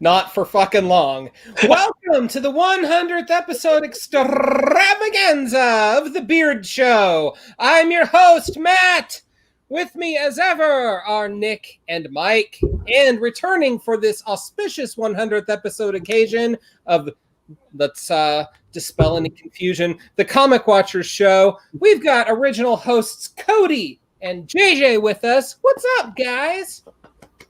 Not for fucking long. Welcome to the 100th episode extravaganza of the Beard Show. I'm your host, Matt. With me as ever are Nick and Mike. And returning for this auspicious 100th episode occasion of, let's dispel any confusion, the Comic Watchers Show, we've got original hosts Cody and JJ with us. What's up, guys?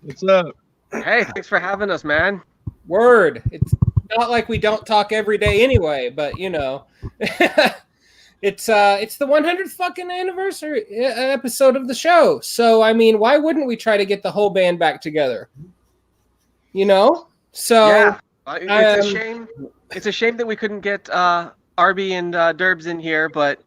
What's up? Hey, thanks for having us, man. Word. It's not like we don't talk every day anyway, but you know, it's the 100th fucking anniversary episode of the show. So I mean, why wouldn't we try to get the whole band back together? You know. So yeah, it's a shame. It's a shame that we couldn't get Arby and Derbs in here, but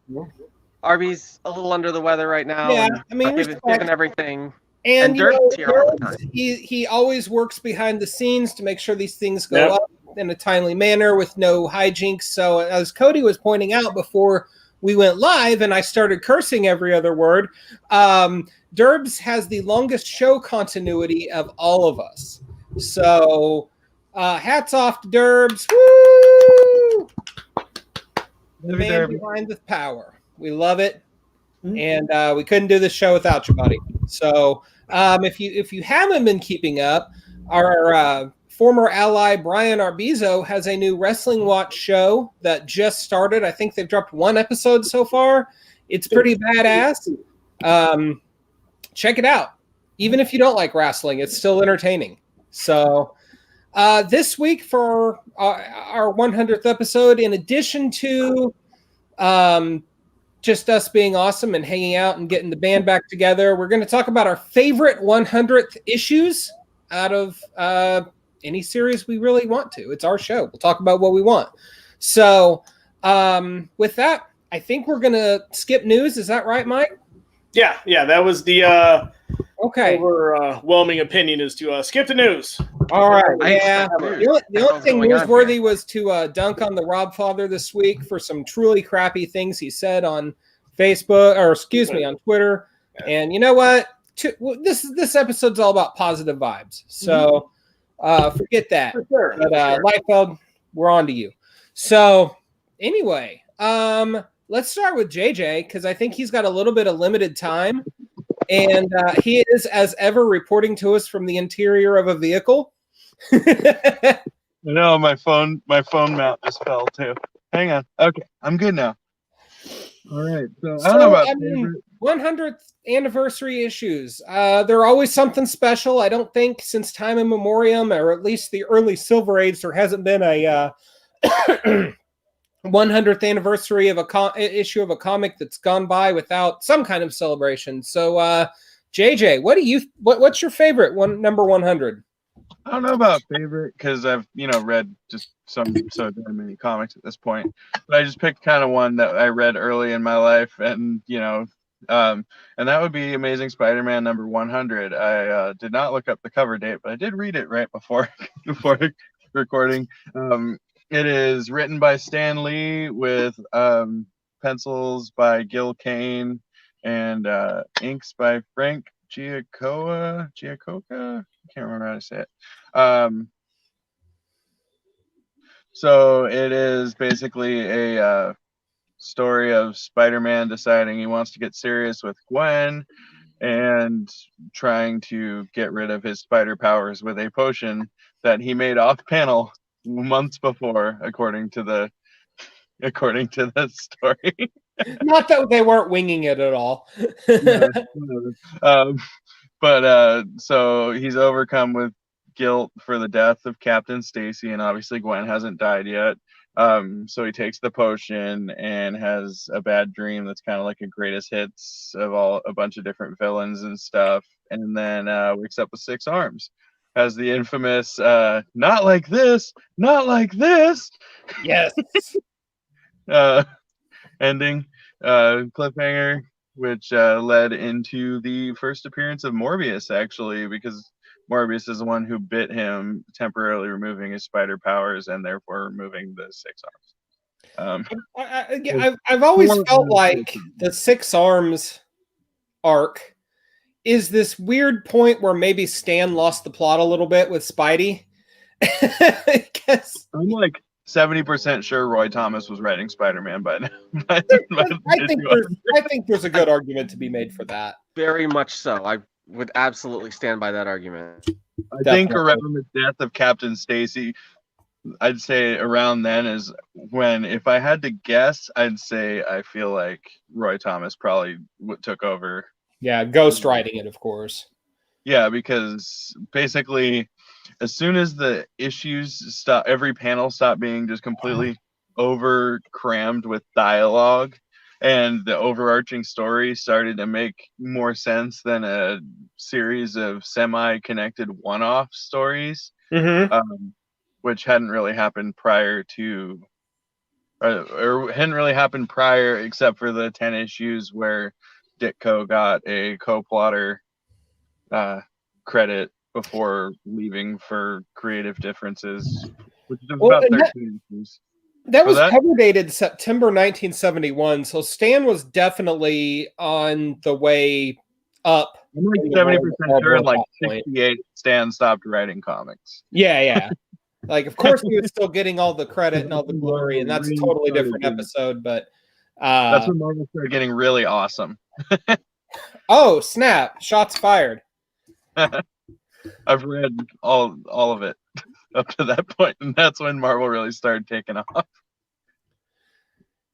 Arby's a little under the weather right now. Yeah, I mean, given everything. And you know, here all the time. he always works behind the scenes to make sure these things go up in a timely manner with no hijinks. So as Cody was pointing out before we went live and I started cursing every other word, Derbs has the longest show continuity of all of us. So hats off to Derbs. Woo! The man behind the power. We love it. And we couldn't do this show without you, buddy. So if you haven't been keeping up, our former ally Brian Arbizo has a new Wrestling Watch show that just started. I think they've dropped one episode so far. It's pretty badass. Check it out. Even if you don't like wrestling, it's still entertaining. So this week for our 100th episode, in addition to just us being awesome and hanging out and getting the band back together, we're going to talk about our favorite 100th issues out of any series we really want to. It's our show. We'll talk about what we want. So with that, I think we're going to skip news. Is that right, Mike? Yeah. That was the overwhelming opinion is to skip the news. All right. Yeah. The only thing newsworthy was to dunk on the Rob Father this week for some truly crappy things he said on Facebook, on Twitter. And you know what? This episode's all about positive vibes. So forget that. For sure. But Liefeld, we're on to you. So anyway, let's start with JJ because I think he's got a little bit of limited time. And he is, as ever, reporting to us from the interior of a vehicle. No, my phone mount just fell too. Hang on. Okay, I'm good now. All right. So I don't know about 100th anniversary issues. They're always something special. I don't think since time immemorial, or at least the early Silver Age, there hasn't been a 100th anniversary of issue of a comic that's gone by without some kind of celebration. So, JJ, what's your favorite number 100? I don't know about favorite because I've read just so many comics at this point, but I just picked kind of one that I read early in my life, and and that would be Amazing Spider-Man number 100. I did not look up the cover date, but I did read it right before recording. It is written by Stan Lee with pencils by Gil Kane and inks by Frank Giacoca. I can't remember how to say it. So it is basically a story of Spider-Man deciding he wants to get serious with Gwen and trying to get rid of his spider powers with a potion that he made off panel months before, according to the story. Not that they weren't winging it at all. But so he's overcome with guilt for the death of Captain Stacy, and obviously Gwen hasn't died yet. So he takes the potion and has a bad dream that's kind of like a greatest hits of a bunch of different villains and stuff, and then wakes up with 6 arms. Has the infamous not like this Yes. ending cliffhanger, which led into the first appearance of Morbius, actually, because Morbius is the one who bit him, temporarily removing his spider powers and therefore removing the 6 arms. I've always felt like the 6 arms arc is this weird point where maybe Stan lost the plot a little bit with Spidey. I guess I'm like 70% sure Roy Thomas was writing Spider-Man by now. I think there's a good argument to be made for that. Very much so. I would absolutely stand by that argument. I think around the death of Captain Stacy, I'd say around then is when, if I had to guess, I'd say I feel like Roy Thomas probably took over. Yeah, ghostwriting it, of course. Yeah, because basically, as soon as the issues stop, every panel stopped being just completely over crammed with dialogue, and the overarching story started to make more sense than a series of semi-connected one-off stories, which hadn't really happened prior to, or hadn't really happened prior except for the 10 issues where Ditko got a co-plotter credit before leaving for creative differences, which is about 13 issues. That was cover dated September 1971, so Stan was definitely on the way up. I'm like 70% sure in like 68 Stan stopped writing comics. Yeah. Like, of course, he was still getting all the credit and all the glory, and that's a totally different episode, but... that's when Marvel started getting really awesome. Oh, snap. Shots fired. I've read all of it up to that point, and that's when Marvel really started taking off.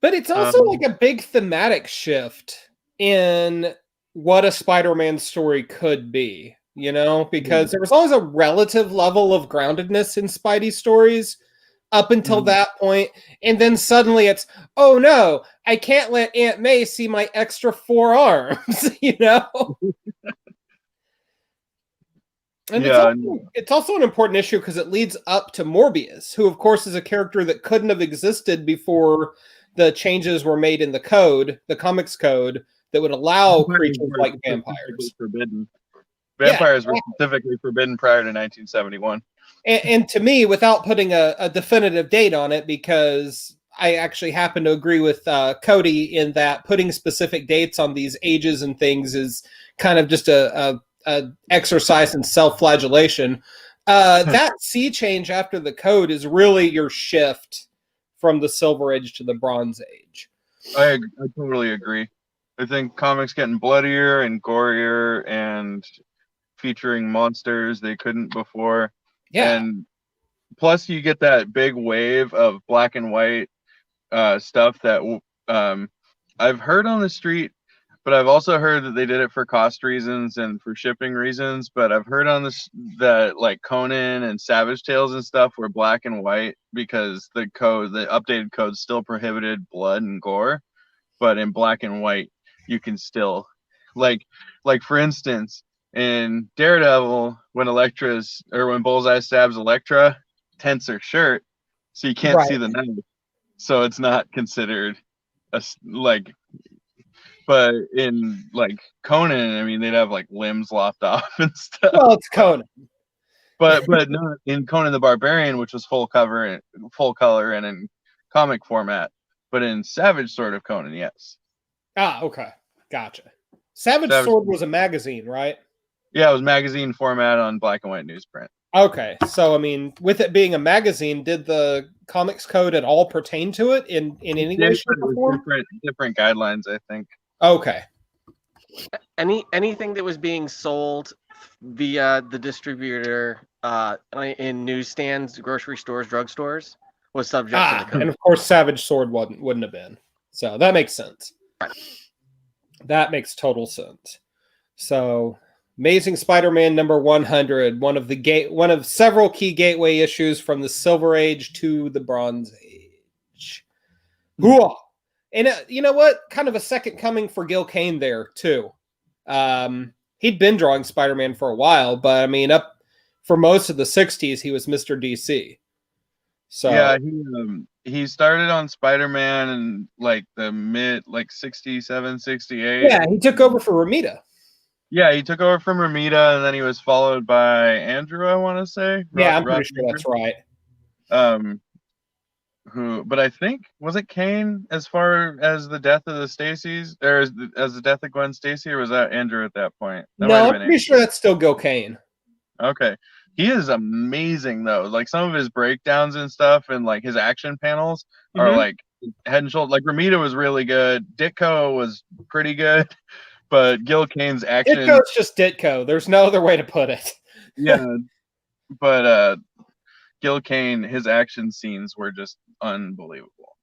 But it's also like a big thematic shift in what a Spider-Man story could be, you know? Because there was always a relative level of groundedness in Spidey stories up until that point, and then suddenly it's, oh no, I can't let Aunt May see my extra 4 arms, you know? And it's also an important issue because it leads up to Morbius, who, of course, is a character that couldn't have existed before the changes were made in the code, the comics code, that would allow creatures like vampires. Forbidden. Vampires were specifically forbidden prior to 1971. And to me, without putting a definitive date on it, because I actually happen to agree with Cody in that putting specific dates on these ages and things is kind of just a exercise in self-flagellation. That sea change after the code is really your shift from the Silver Age to the Bronze Age. I totally agree. I think comics getting bloodier and gorier and featuring monsters they couldn't before. Yeah. And plus you get that big wave of black and white stuff that I've heard on the street, but I've also heard that they did it for cost reasons and for shipping reasons. But I've heard on this that like Conan and Savage Tales and stuff were black and white because the updated code still prohibited blood and gore. But in black and white, you can still like for instance, in Daredevil, when Bullseye stabs Elektra, tents her shirt, so you can't see the knife. So it's not considered but in like Conan, I mean, they'd have like limbs lopped off and stuff. Well, it's Conan. But not in Conan the Barbarian, which was full color and in comic format. But in Savage Sword of Conan, yes. Ah, okay. Gotcha. Savage Sword was a magazine, right? Yeah, it was magazine format on black and white newsprint. Okay, so I mean, with it being a magazine, did the comics code at all pertain to it in any way, shape, or form? Different guidelines, I think. Okay. Anything that was being sold via the distributor in newsstands, grocery stores, drugstores was subject to the code. And of course, Savage Sword wouldn't have been. So that makes sense. Right. That makes total sense. So, Amazing Spider-Man number 100, one of several key gateway issues from the Silver Age to the Bronze Age. Hooah! And you know what? Kind of a second coming for Gil Kane there too. He'd been drawing Spider-Man for a while, but I mean, up for most of the 60s, he was Mr. DC. So yeah, he started on Spider-Man in like the mid 67, 68. Yeah, he took over for Romita. Yeah, he took over from Romita, and then he was followed by Andrew, I want to say. Yeah, I'm pretty sure that's right. but I think, was it Kane as far as the death of the Stacys, or as the death of Gwen Stacy, or was that Andrew at that point? That might No, have I'm been pretty Andrew. sure that's still Gil Kane. Okay. He is amazing though. Like some of his breakdowns and stuff and like his action panels are like head and shoulder. Like Ramita was really good. Ditko was pretty good, but Gil Kane's action. Ditko's just Ditko. There's no other way to put it. Yeah. But Gil Kane, his action scenes were just unbelievable.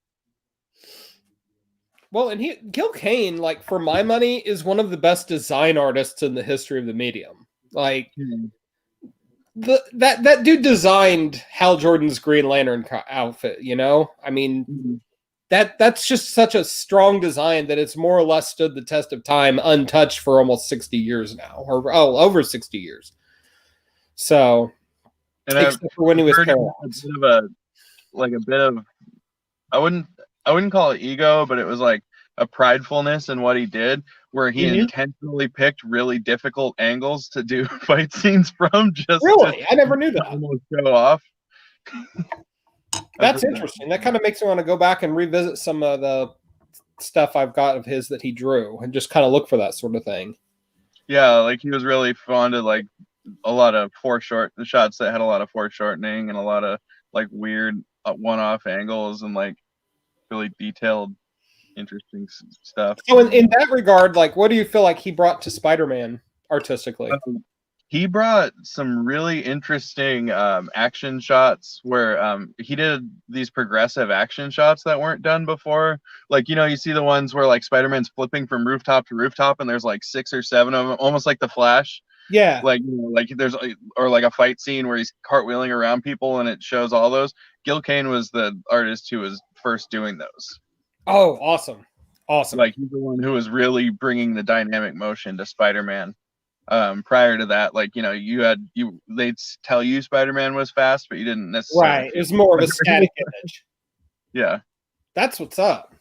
Well, and Gil Kane, like for my money, is one of the best design artists in the history of the medium. Like that dude designed Hal Jordan's Green Lantern outfit. You know, I mean, that's just such a strong design that it's more or less stood the test of time, untouched for almost 60 years now, or over 60 years. So, and except for when he was paralyzed. A bit of, I wouldn't call it ego, but it was like a pridefulness in what he did, where he intentionally picked really difficult angles to do fight scenes from. Just really, I never knew that. Almost go off. That's interesting. That kind of makes me want to go back and revisit some of the stuff I've got of his that he drew, and just kind of look for that sort of thing. Yeah, like he was really fond of like a lot of shots that had a lot of foreshortening and a lot of like weird one-off angles and like really detailed, interesting stuff. So in that regard, like, what do you feel like he brought to Spider-Man artistically? He brought some really interesting action shots where he did these progressive action shots that weren't done before. Like, you see the ones where like Spider-Man's flipping from rooftop to rooftop and there's like 6 or 7 of them, almost like the Flash. Yeah. Like, like there's, or like a fight scene where he's cartwheeling around people and it shows all those. Gil Kane was the artist who was first doing those. Oh, awesome. Awesome. Like he's the one who was really bringing the dynamic motion to Spider-Man. Prior to that, like, they'd tell you Spider-Man was fast, but you didn't necessarily. Right. It was more of a static image. Yeah. That's what's up.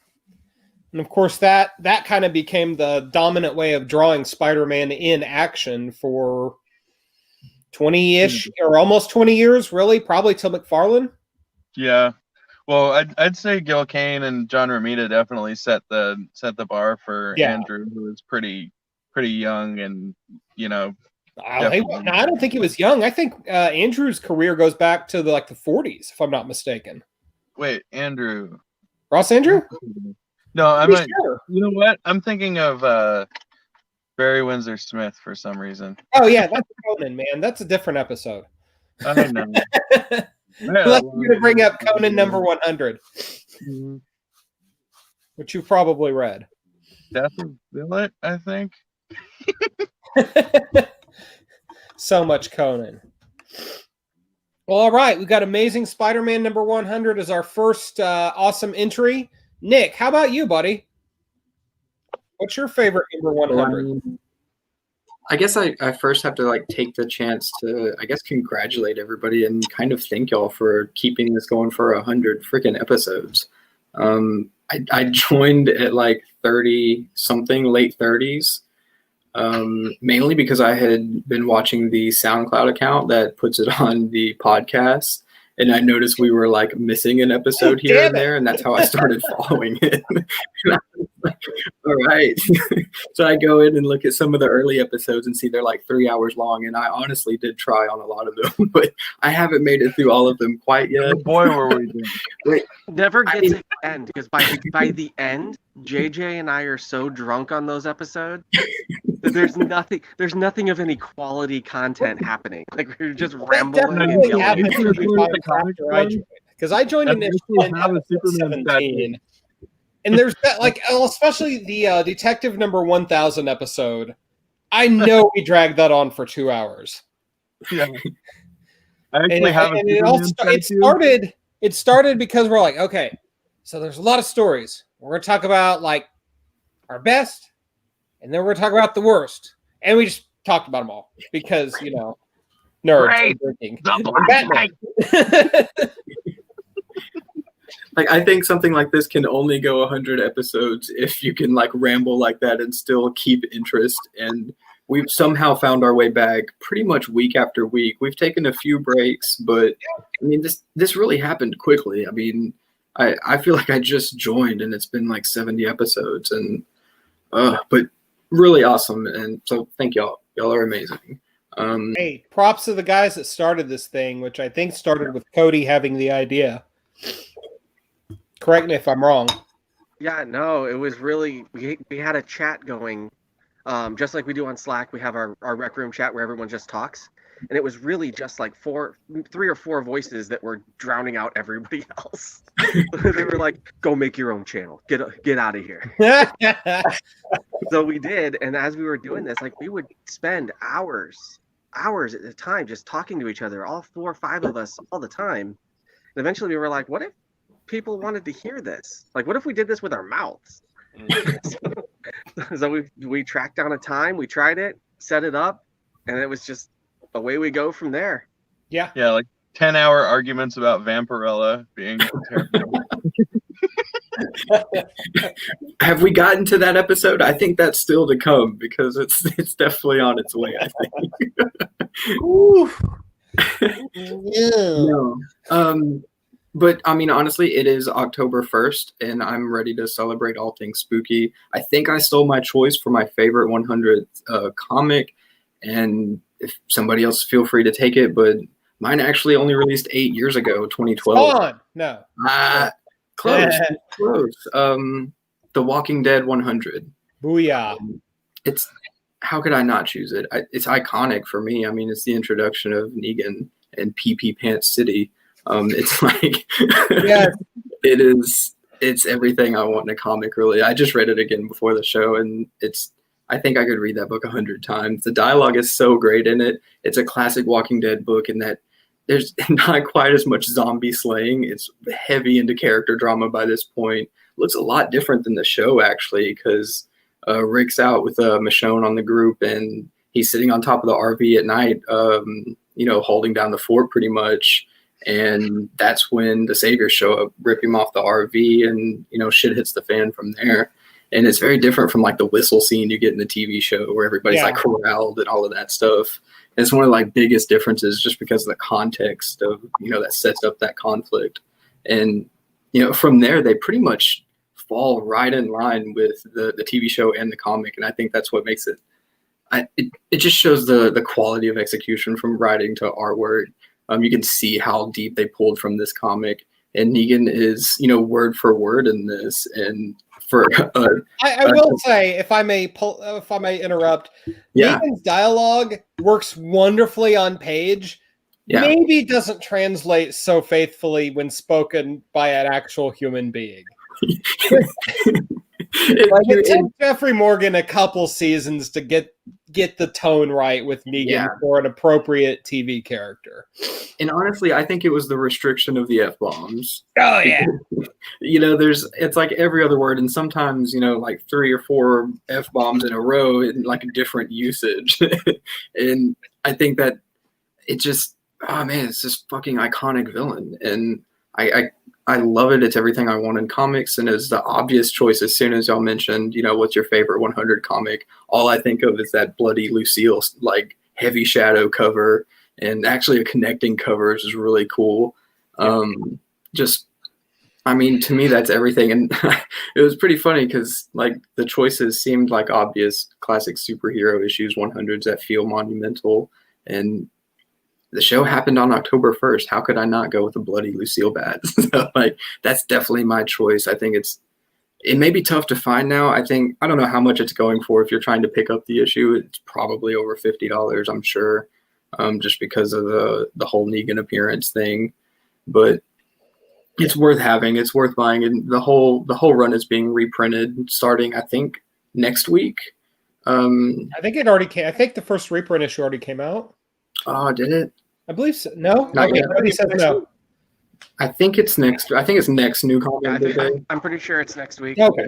And of course, that kind of became the dominant way of drawing Spider-Man in action for 20-ish or almost 20 years, really, probably till McFarlane. Yeah. Well, I'd say Gil Kane and John Romita definitely set the bar for Andrew, who was pretty young and, I don't think he was young. I think Andrew's career goes back to the 40s, if I'm not mistaken. Wait, Andrew. Ross Andrew? No, I might. Sure. You know what? I'm thinking of Barry Windsor Smith for some reason. Oh yeah, that's Conan, man. That's a different episode. I know. Unless you're gonna bring up Conan number 100, which you've probably read. Death of Billet, I think. So much Conan. Well, all right, we've got Amazing Spider-Man number 100 as our first awesome entry. Nick, how about you, buddy? What's your favorite number 100? I guess I first have to take the chance to, congratulate everybody and kind of thank y'all for keeping this going for 100 freaking episodes. I joined at 30 something, late 30s, mainly because I had been watching the SoundCloud account that puts it on the podcast. And I noticed we were missing an episode here and there, and that's how I started following it. All right. So I go in and look at some of the early episodes and see they're 3 hours long. And I honestly did try on a lot of them, but I haven't made it through all of them quite yet. Oh boy, were we doing. Never gets to the end, because by the end, JJ and I are so drunk on those episodes that there's nothing of any quality content happening. We're just rambling. Because I joined in 2017. And there's that, especially the Detective number 1000 episode. I know we dragged that on for 2 hours. Yeah. I actually have it started because we're okay, so there's a lot of stories. We're going to talk about our best, and then we're going to talk about the worst. And we just talked about them all because, nerds right. drinking. I think something like this can only go 100 episodes if you can ramble like that and still keep interest. And we've somehow found our way back pretty much week after week. We've taken a few breaks, but I mean, this really happened quickly. I mean, I feel like I just joined and it's been like 70 episodes and but really awesome. And so thank y'all. Y'all are amazing. Hey, props to the guys that started this thing, which I think started with Cody having the idea. Correct me if I'm wrong. Yeah, no, it was really we had a chat going, just like we do on Slack. We have our rec room chat where everyone just talks, and it was really just like 3 or 4 voices that were drowning out everybody else. They were like, "Go make your own channel. Get out of here." So we did, and as we were doing this, like we would spend hours at a time just talking to each other, all 4 or 5 of us all the time. And eventually we were like, what if people wanted to hear this? Like, what if we did this with our mouths? So we tracked down a time, we tried it, set it up, and it was just away we go from there. Yeah. Yeah, like 10-hour arguments about Vampirella being terrible. Have we gotten to that episode? I think that's still to come because it's definitely on its way, I think. No. But I mean, honestly, it is October 1st, and I'm ready to celebrate all things spooky. I think I stole my choice for my favorite 100th comic, and if somebody else, feel free to take it. But mine actually only released 8 years ago, 2012. Come on, no. Close. The Walking Dead 100. Booyah. It's how could I not choose it? It's iconic for me. I mean, it's the introduction of Negan and PP Pants City. It's like, Yes. it's everything I want in a comic, really. I just read it again before the show, and I think I could read that book 100 times. The dialogue is so great in it. It's a classic Walking Dead book in that there's not quite as much zombie slaying. It's heavy into character drama by this point. Looks a lot different than the show, actually, because Rick's out with Michonne on the group, and he's sitting on top of the RV at night, holding down the fort pretty much. And that's when the Saviors show up, rip him off the RV, and, shit hits the fan from there. And it's very different from like the whistle scene you get in the TV show where everybody's like corralled and all of that stuff. And it's one of like biggest differences just because of the context of, that sets up that conflict. And, from there, they pretty much fall right in line with the TV show and the comic. And I think that's what makes it, it just shows the quality of execution from writing to artwork. You can see how deep they pulled from this comic, and Negan is, word for word in this. And for I will say, if I may interrupt, Negan's dialogue works wonderfully on page. Yeah. Maybe doesn't translate so faithfully when spoken by an actual human being. It took Jeffrey Morgan a couple seasons to get the tone right with Negan for an appropriate TV character. And honestly, I think it was the restriction of the F-bombs. Oh yeah. It's like every other word, and sometimes, like 3 or 4 F-bombs in a row in like a different usage. And I think that it just, it's just fucking iconic villain. And I love it. It's everything I want in comics, and is the obvious choice. As soon as y'all mentioned, what's your favorite 100 comic, all I think of is that bloody Lucille, like heavy shadow cover, and actually a connecting cover, which is really cool. To me, that's everything. And it was pretty funny because like the choices seemed like obvious classic superhero issues 100s that feel monumental, and the show happened on October 1st. How could I not go with a bloody Lucille bat? So, that's definitely my choice. I think it may be tough to find now. I don't know how much it's going for. If you're trying to pick up the issue, it's probably over $50, I'm sure, just because of the whole Negan appearance thing. But it's worth having. It's worth buying. And the whole run is being reprinted starting, I think, next week. I think it already came. I think the first reprint issue already came out. Oh, did it? I believe so. No? Not yet. Nobody says no. I think it's next. I think it's next new comic. I'm pretty sure it's next week. Okay.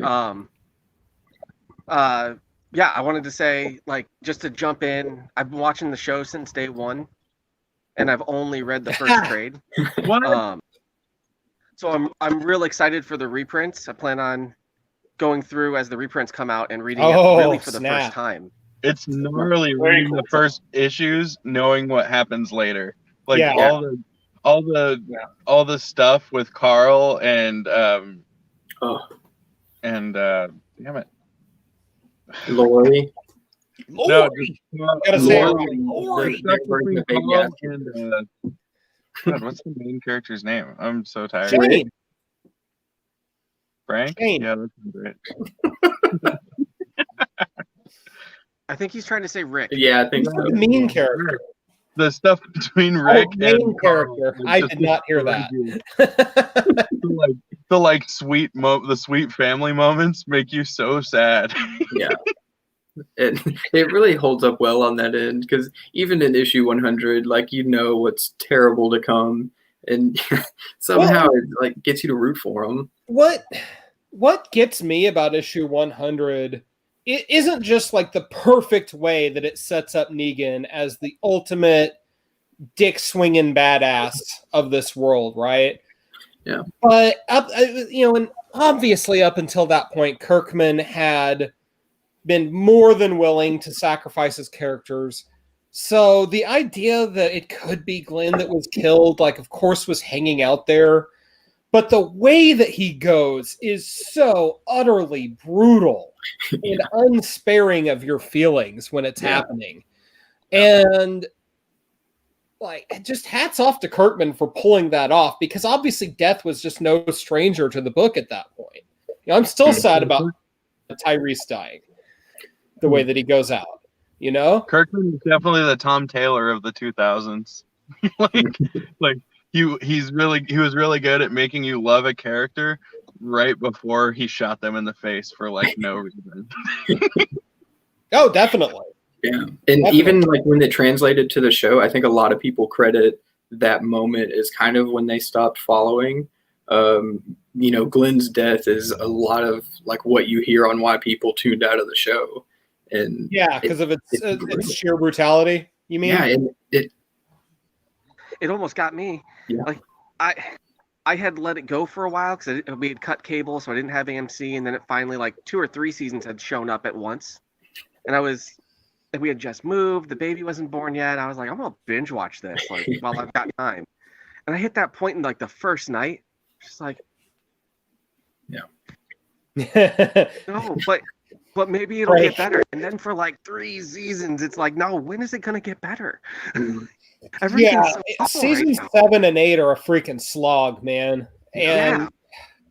I wanted to say, just to jump in, I've been watching the show since day one, and I've only read the first trade. So I'm real excited for the reprints. I plan on going through as the reprints come out and reading it really for the first time. It's gnarly reading the first issues, knowing what happens later. All all the stuff with Carl and damn it. Lori. No, Gotta say it Lori. right. The stuff between Carl and God, what's the main character's name? I'm so tired. Shane. Frank? Shane. Yeah, that's great. I think he's trying to say Rick. Yeah, I think so. The mean character. The stuff between Rick main and character. Carl, I did not hear that. The sweet family moments make you so sad. Yeah. It really holds up well on that end, because even in issue 100, like, you know what's terrible to come, and somehow it like gets you to root for them. What gets me about issue 100, it isn't just like the perfect way that it sets up Negan as the ultimate dick swinging badass of this world, right? Yeah. But and obviously up until that point, Kirkman had been more than willing to sacrifice his characters. So the idea that it could be Glenn that was killed, like, of course, was hanging out there. But the way that he goes is so utterly brutal and unsparing of your feelings when it's happening. And like, just hats off to Kirkman for pulling that off, because obviously death was just no stranger to the book at that point. I'm still sad about Tyrese dying, the way that he goes out, Kirkman is definitely the Tom Taylor of the 2000s. He was really good at making you love a character right before he shot them in the face for like no reason. Oh, definitely. Yeah. And even like when it translated to the show, I think a lot of people credit that moment as kind of when they stopped following. Glenn's death is a lot of like what you hear on why people tuned out of the show. And yeah, because of its sheer brutality, you mean? Yeah, and it almost got me. Yeah. Like I had let it go for a while because we had cut cable, so I didn't have AMC, and then it finally, like 2 or 3 seasons had shown up at once, and we had just moved, the baby wasn't born yet. I was like, I'm gonna binge watch this while I've got time, and I hit that point in like the first night, just like, no, but maybe it'll get better. And then for like 3 seasons, it's like, no, when is it gonna get better? Seasons 7 and 8 are a freaking slog, man. And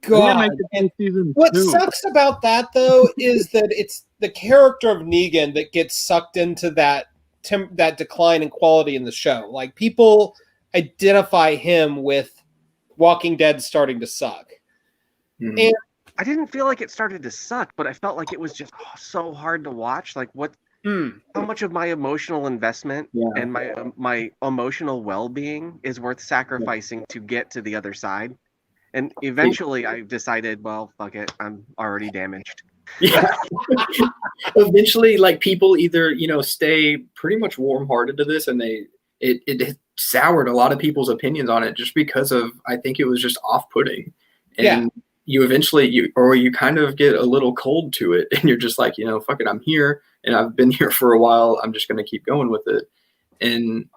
God, and what sucks about that though is that it's the character of Negan that gets sucked into that decline in quality in the show. Like, people identify him with Walking Dead starting to suck. Mm-hmm. And I didn't feel like it started to suck, but I felt like it was just so hard to watch. Like, how much of my emotional investment and my emotional well-being is worth sacrificing to get to the other side? And eventually I decided, well, fuck it, I'm already damaged. Yeah. Eventually, like, people either, stay pretty much warm-hearted to this, and it soured a lot of people's opinions on it just because of, I think it was just off-putting. And you eventually, you kind of get a little cold to it, and you're just like, fuck it, I'm here, and I've been here for a while, I'm just going to keep going with it. And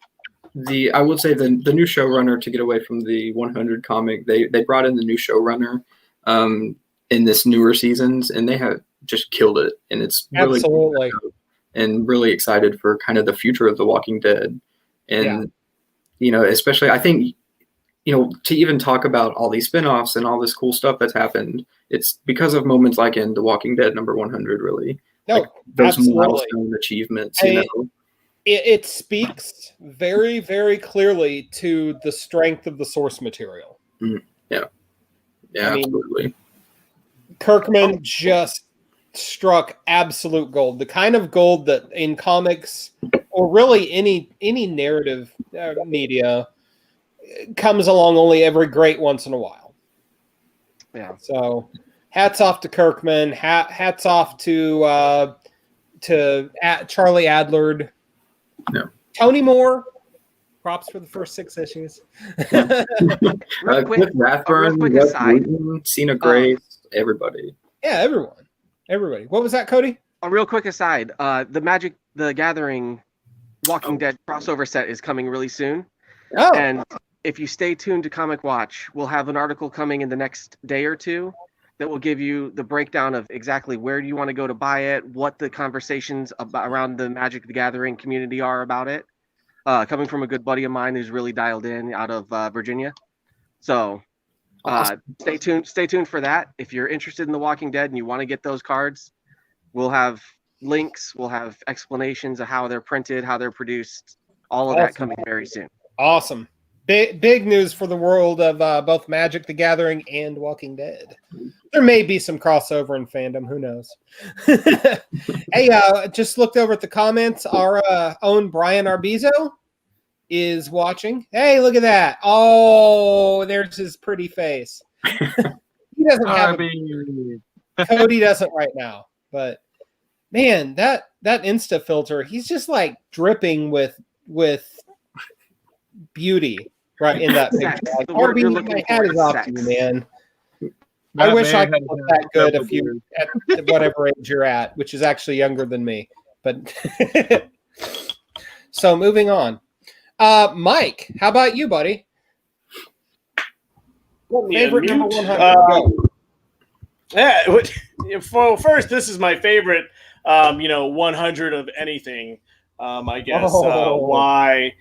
I would say the new showrunner, to get away from the 100 comic, they brought in the new showrunner in this newer seasons, and they have just killed it. And it's really absolutely cool, and really excited for kind of the future of The Walking Dead. And, especially, I think, to even talk about all these spinoffs and all this cool stuff that's happened, it's because of moments like in The Walking Dead number 100, really. No, like those absolutely. milestone achievements, It speaks very, very clearly to the strength of the source material. Yeah, absolutely. Kirkman just struck absolute gold, the kind of gold that in comics or really any narrative media comes along only every great once in a while. Yeah. So hats off to Kirkman. Hats off to Charlie Adlard. Yeah. Tony Moore. Props for the first 6 issues. Cliff Rathburn, Wes Wheaton, Cena Grace, everybody. Yeah, everybody. What was that, Cody? A real quick aside. The Magic the Gathering Walking Dead crossover set is coming really soon. Oh. And if you stay tuned to Comic Watch, we'll have an article coming in the next day or two that will give you the breakdown of exactly where you want to go to buy it, what the conversations around the Magic the Gathering community are about it. Coming from a good buddy of mine who's really dialed in out of Virginia. So stay tuned for that. If you're interested in The Walking Dead and you want to get those cards, we'll have links, we'll have explanations of how they're printed, how they're produced, all of that coming very soon. Awesome. Big news for the world of both Magic the Gathering and Walking Dead. There may be some crossover in fandom. Who knows? Hey, just looked over at the comments. Our own Brian Arbizo is watching. Hey, look at that. Oh, there's his pretty face. He doesn't have Cody doesn't right now. But, man, that Insta filter, he's just like dripping with beauty. Right in that picture. Like, my hat is off to you, man. I wish I could look that good if you at whatever age you're at, which is actually younger than me. But so moving on. Mike, how about you, buddy? Favorite number 100? Yeah. For first, this is my favorite. 100 of anything. I guess why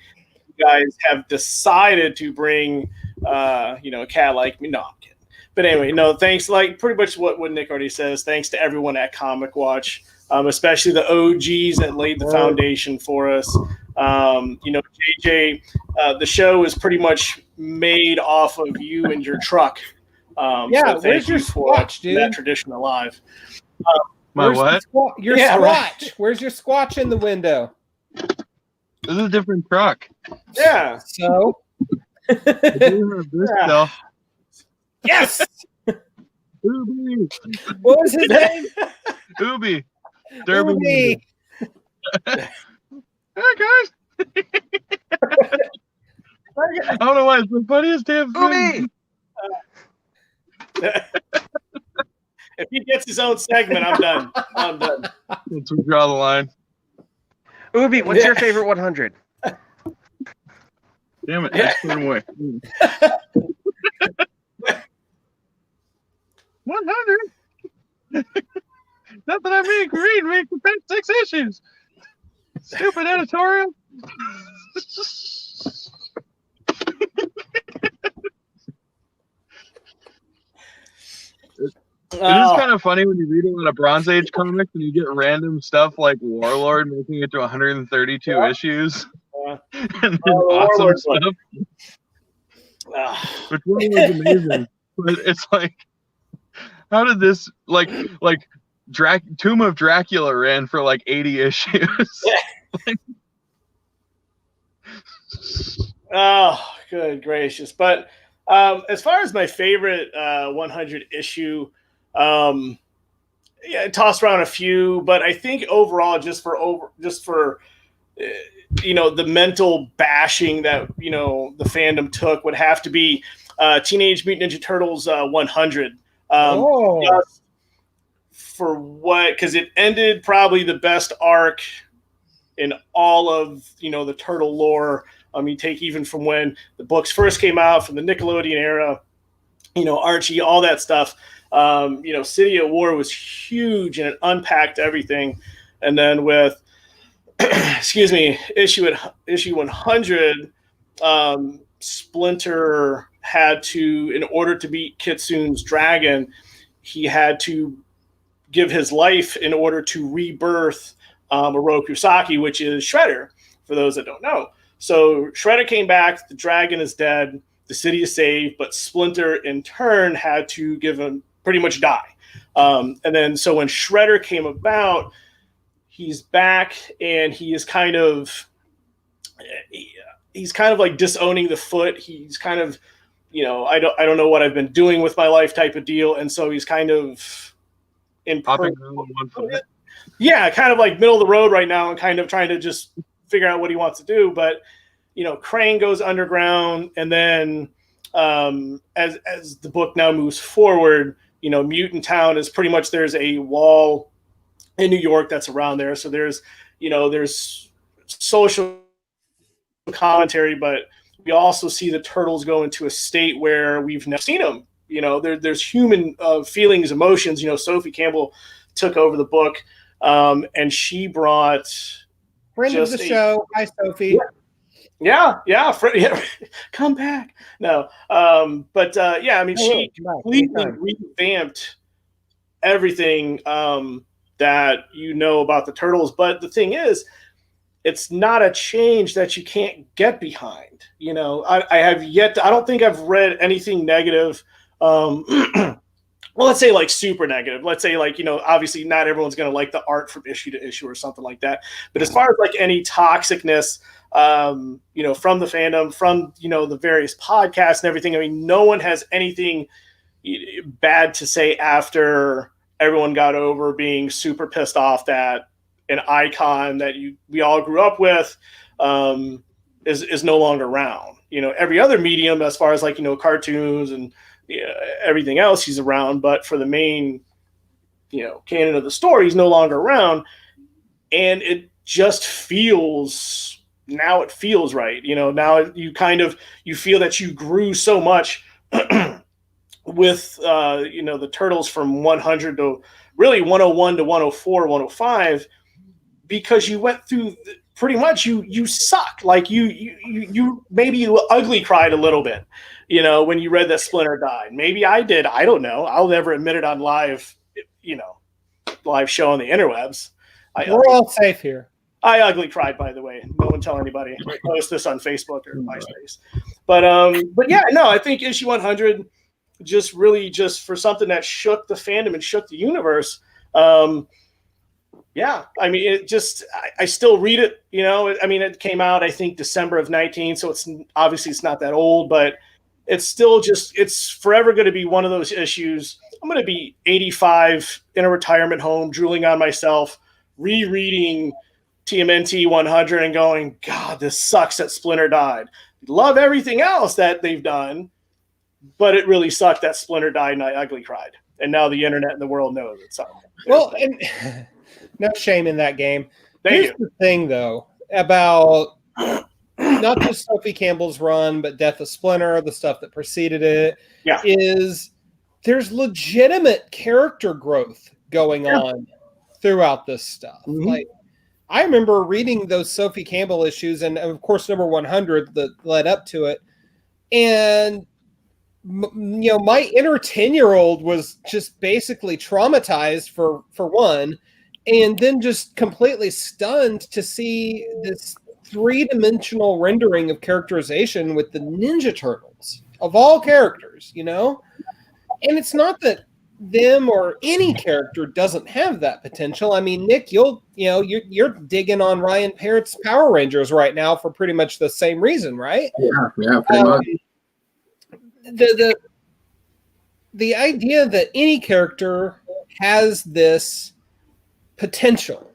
guys have decided to bring a cat like me. No, I'm kidding. But anyway, no, thanks. Like pretty much what Nick already says. Thanks to everyone at Comic Watch, especially the OGs that laid the foundation for us. JJ, the show is pretty much made off of you and your truck. So where's your Squatch, dude? That tradition alive. My what? Your Squatch. Right. Where's your Squatch in the window? This is a different truck. Yeah. So. Yes. Ubi. What was his name? Ubi. Derby. Hey guys. I don't know why it's the funniest damn thing. If he gets his own segment, I'm done. Let's draw the line. Ubi, what's your favorite 100? Damn it, that's put away. 100? Not that I mean green makes the past 6 issues. Stupid editorial. It is kind of funny when you read a lot of Bronze Age comics and you get random stuff like Warlord making it to 132 issues. And then awesome stuff. Which one was amazing. But it's like, how did this Tomb of Dracula ran for like 80 issues? Oh, good gracious. But as far as my favorite 100 issue, I tossed around a few, but I think overall, just for the mental bashing that the fandom took would have to be Teenage Mutant Ninja Turtles 100. Just for what? Because it ended probably the best arc in all of the turtle lore. You take even from when the books first came out, from the Nickelodeon era, Archie, all that stuff. City at War was huge and it unpacked everything. And then with, issue 100, Splinter had to, in order to beat Kitsune's dragon, he had to give his life in order to rebirth Oroku Saki, which is Shredder, for those that don't know. So Shredder came back, the dragon is dead, the city is saved, but Splinter in turn had to give him pretty much die. And then so when Shredder came about, he's back and he is kind of like disowning the Foot. He's kind of, I don't know what I've been doing with my life type of deal. And so he's kind of popping on one foot. Yeah, kind of like middle of the road right now and kind of trying to just figure out what he wants to do. But Crane goes underground, and then as the book now moves forward, Mutant Town is pretty much, there's a wall in New York that's around there. So there's social commentary, but we also see the turtles go into a state where we've never seen them. There's human feelings, emotions. Sophie Campbell took over the book, and she brought friend of the show. Hi, Sophie. Yeah. Come back. No, but I mean, she completely revamped everything that about the turtles. But the thing is, it's not a change that you can't get behind. I have yet to, I don't think I've read anything negative. Well, let's say like super negative. Let's say like, obviously not everyone's going to like the art from issue to issue or something like that. But as far as like any toxicness, from the fandom, from, the various podcasts and everything, I mean, no one has anything bad to say after everyone got over being super pissed off that an icon that we all grew up with is no longer around. Every other medium, as far as like, cartoons and everything else, he's around, but for the main, canon of the story, he's no longer around. And it just feels right. Now you feel that you grew so much with, the turtles from 100 to really 101 to 104, 105, because you went through pretty much you suck. Like you maybe you ugly cried a little bit, when you read that Splinter died. Maybe I did. I don't know. I'll never admit it on live show on the interwebs. We're all safe here. I ugly cried, by the way. No one tell anybody. I post this on Facebook or MySpace. But yeah, no, I think issue 100 just for something that shook the fandom and shook the universe. Yeah, I mean, it just, I still read it, I mean, it came out, I think, December of 19, so it's not that old, but it's still it's forever going to be one of those issues. I'm going to be 85 in a retirement home, drooling on myself, rereading TMNT 100 and going, God, this sucks that Splinter died. Love everything else that they've done, but it really sucked that Splinter died and I ugly cried. And now the internet and the world knows it. So, well, and no shame in that game. Here's the thing, though, about not just Sophie Campbell's run, but Death of Splinter, the stuff that preceded it, is there's legitimate character growth going on throughout this stuff. Mm-hmm. Like, I remember reading those Sophie Campbell issues, and of course, number 100 that led up to it, and my inner 10-year-old was just basically traumatized for one, and then just completely stunned to see this 3-dimensional rendering of characterization with the Ninja Turtles of all characters, and it's not that them or any character doesn't have that potential. I mean, Nick, you're digging on Ryan Parrott's Power Rangers right now for pretty much the same reason, right? Yeah, pretty much. The idea that any character has this potential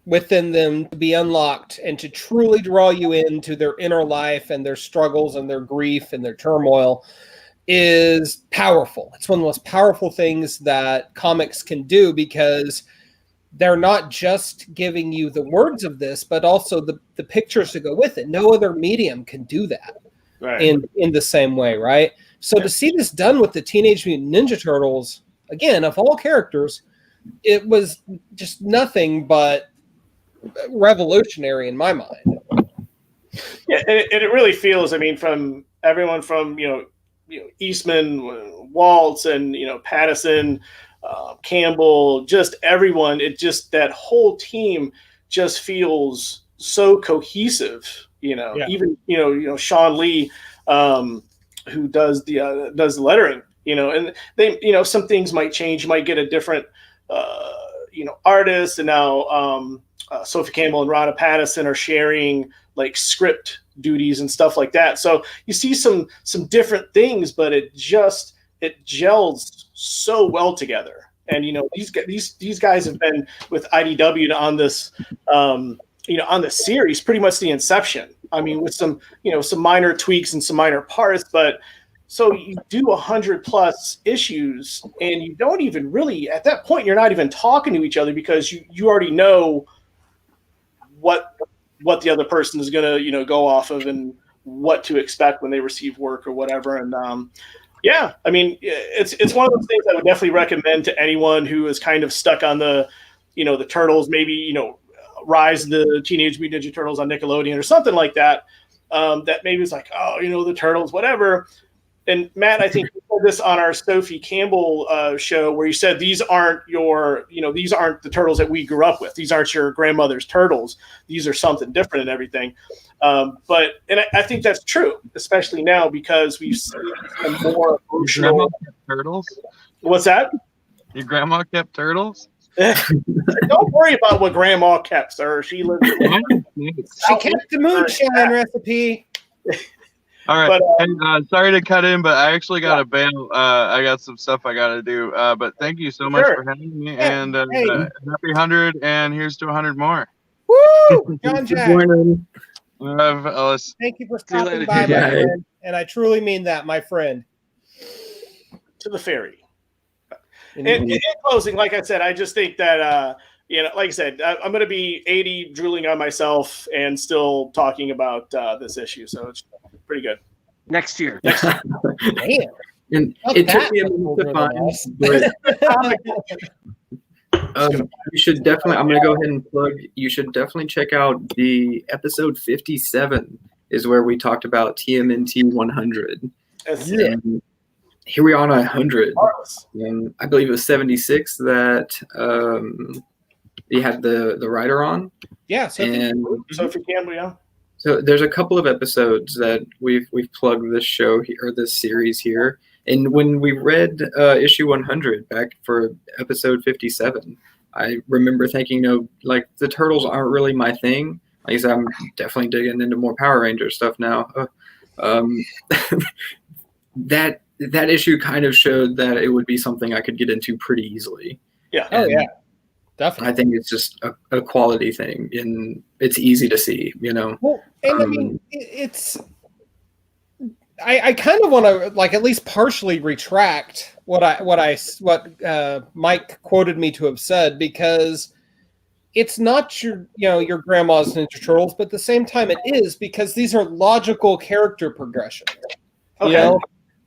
within them to be unlocked and to truly draw you into their inner life and their struggles and their grief and their turmoil is powerful. It's one of the most powerful things that comics can do, because they're not just giving you the words of this, but also the pictures to go with it. No other medium can do that in the same way, right? So to see this done with the Teenage Mutant Ninja Turtles, again, of all characters, it was just nothing but revolutionary in my mind. Yeah, and it really feels, I mean, from everyone from, Eastman, Waltz, and, Pattison, Campbell, just everyone, that whole team just feels so cohesive, even, Sean Lee, who does the lettering, and they, some things might change. You might get a different, artist, and now Sophie Campbell and Rhonda Pattison are sharing like script duties and stuff like that. So you see some different things, but it gels so well together. And these guys have been with IDW on this on the series pretty much the inception. I mean, with some minor tweaks and some minor parts, but so you do 100+ issues, and you don't even really, at that point, you're not even talking to each other, because you already know what the other person is gonna go off of and what to expect when they receive work or whatever. And yeah, I mean, it's one of those things I would definitely recommend to anyone who is kind of stuck on the, the Turtles, maybe, Rise of the Teenage Mutant Ninja Turtles on Nickelodeon or something like that. That maybe is like, the Turtles, whatever. And Matt, I think you said this on our Sophie Campbell show, where you said these aren't these aren't the turtles that we grew up with. These aren't your grandmother's turtles. These are something different and everything. But I think that's true, especially now because we've seen some more emotional turtles. What's that? Your grandma kept turtles? Don't worry about what grandma kept, sir. She lived. She kept the moonshine recipe. All right. But, sorry to cut in, but I actually got to bail. I got some stuff I got to do. But thank you so much for having me. Yeah. And happy 100, and here's to 100 more. Woo! John Jack. Love Ellis. Thank you for stopping by, my friend. And I truly mean that, my friend. To the ferry. In closing, like I said, I just think that, like I said, I'm going to be 80, drooling on myself, and still talking about this issue. So it's pretty good. Next year. Damn. And it took me a minute to find. You should definitely. I'm going to go ahead and plug. You should definitely check out the episode 57. Is where we talked about TMNT 100. And here we are on 100. And I believe it was 76 that you had the writer on. Yeah. Sophie Campbell, yeah. So there's a couple of episodes that we've plugged this show here, or this series here. And when we read issue 100 back for episode 57, I remember thinking, like the Turtles aren't really my thing. Like I said, I'm definitely digging into more Power Ranger stuff now. That issue kind of showed that it would be something I could get into pretty easily. Yeah. Oh yeah. Definitely. I think it's just a quality thing, and it's easy to see, Well, and I mean, it's. I kind of want to at least partially retract what Mike quoted me to have said, because it's not your grandma's Ninja Turtles, but at the same time it is, because these are logical character progressions. Okay.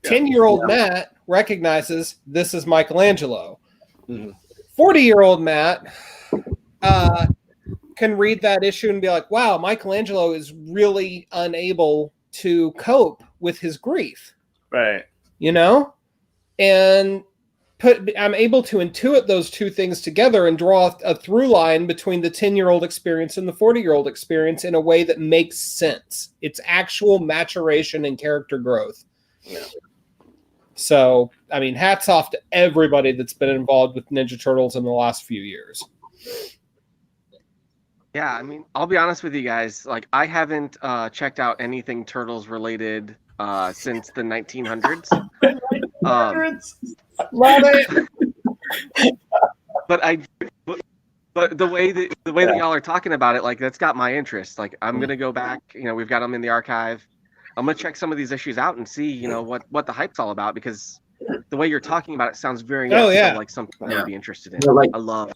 10-year-old Matt recognizes this is Michelangelo. 40-year-old Matt can read that issue and be like, wow, Michelangelo is really unable to cope with his grief. Right. And I'm able to intuit those two things together and draw a through line between the 10-year-old experience and the 40-year-old experience in a way that makes sense. It's actual maturation and character growth. Yeah. So, I mean, hats off to everybody that's been involved with Ninja Turtles in the last few years. Yeah, I mean, I'll be honest with you guys. Like, I haven't checked out anything Turtles related since the 1900s. Love it. But the way that y'all are talking about it, like, that's got my interest. Like, I'm gonna go back. We've got them in the archive. I'm gonna check some of these issues out and see, what the hype's all about, because the way you're talking about it sounds very like something I'd be interested in. I love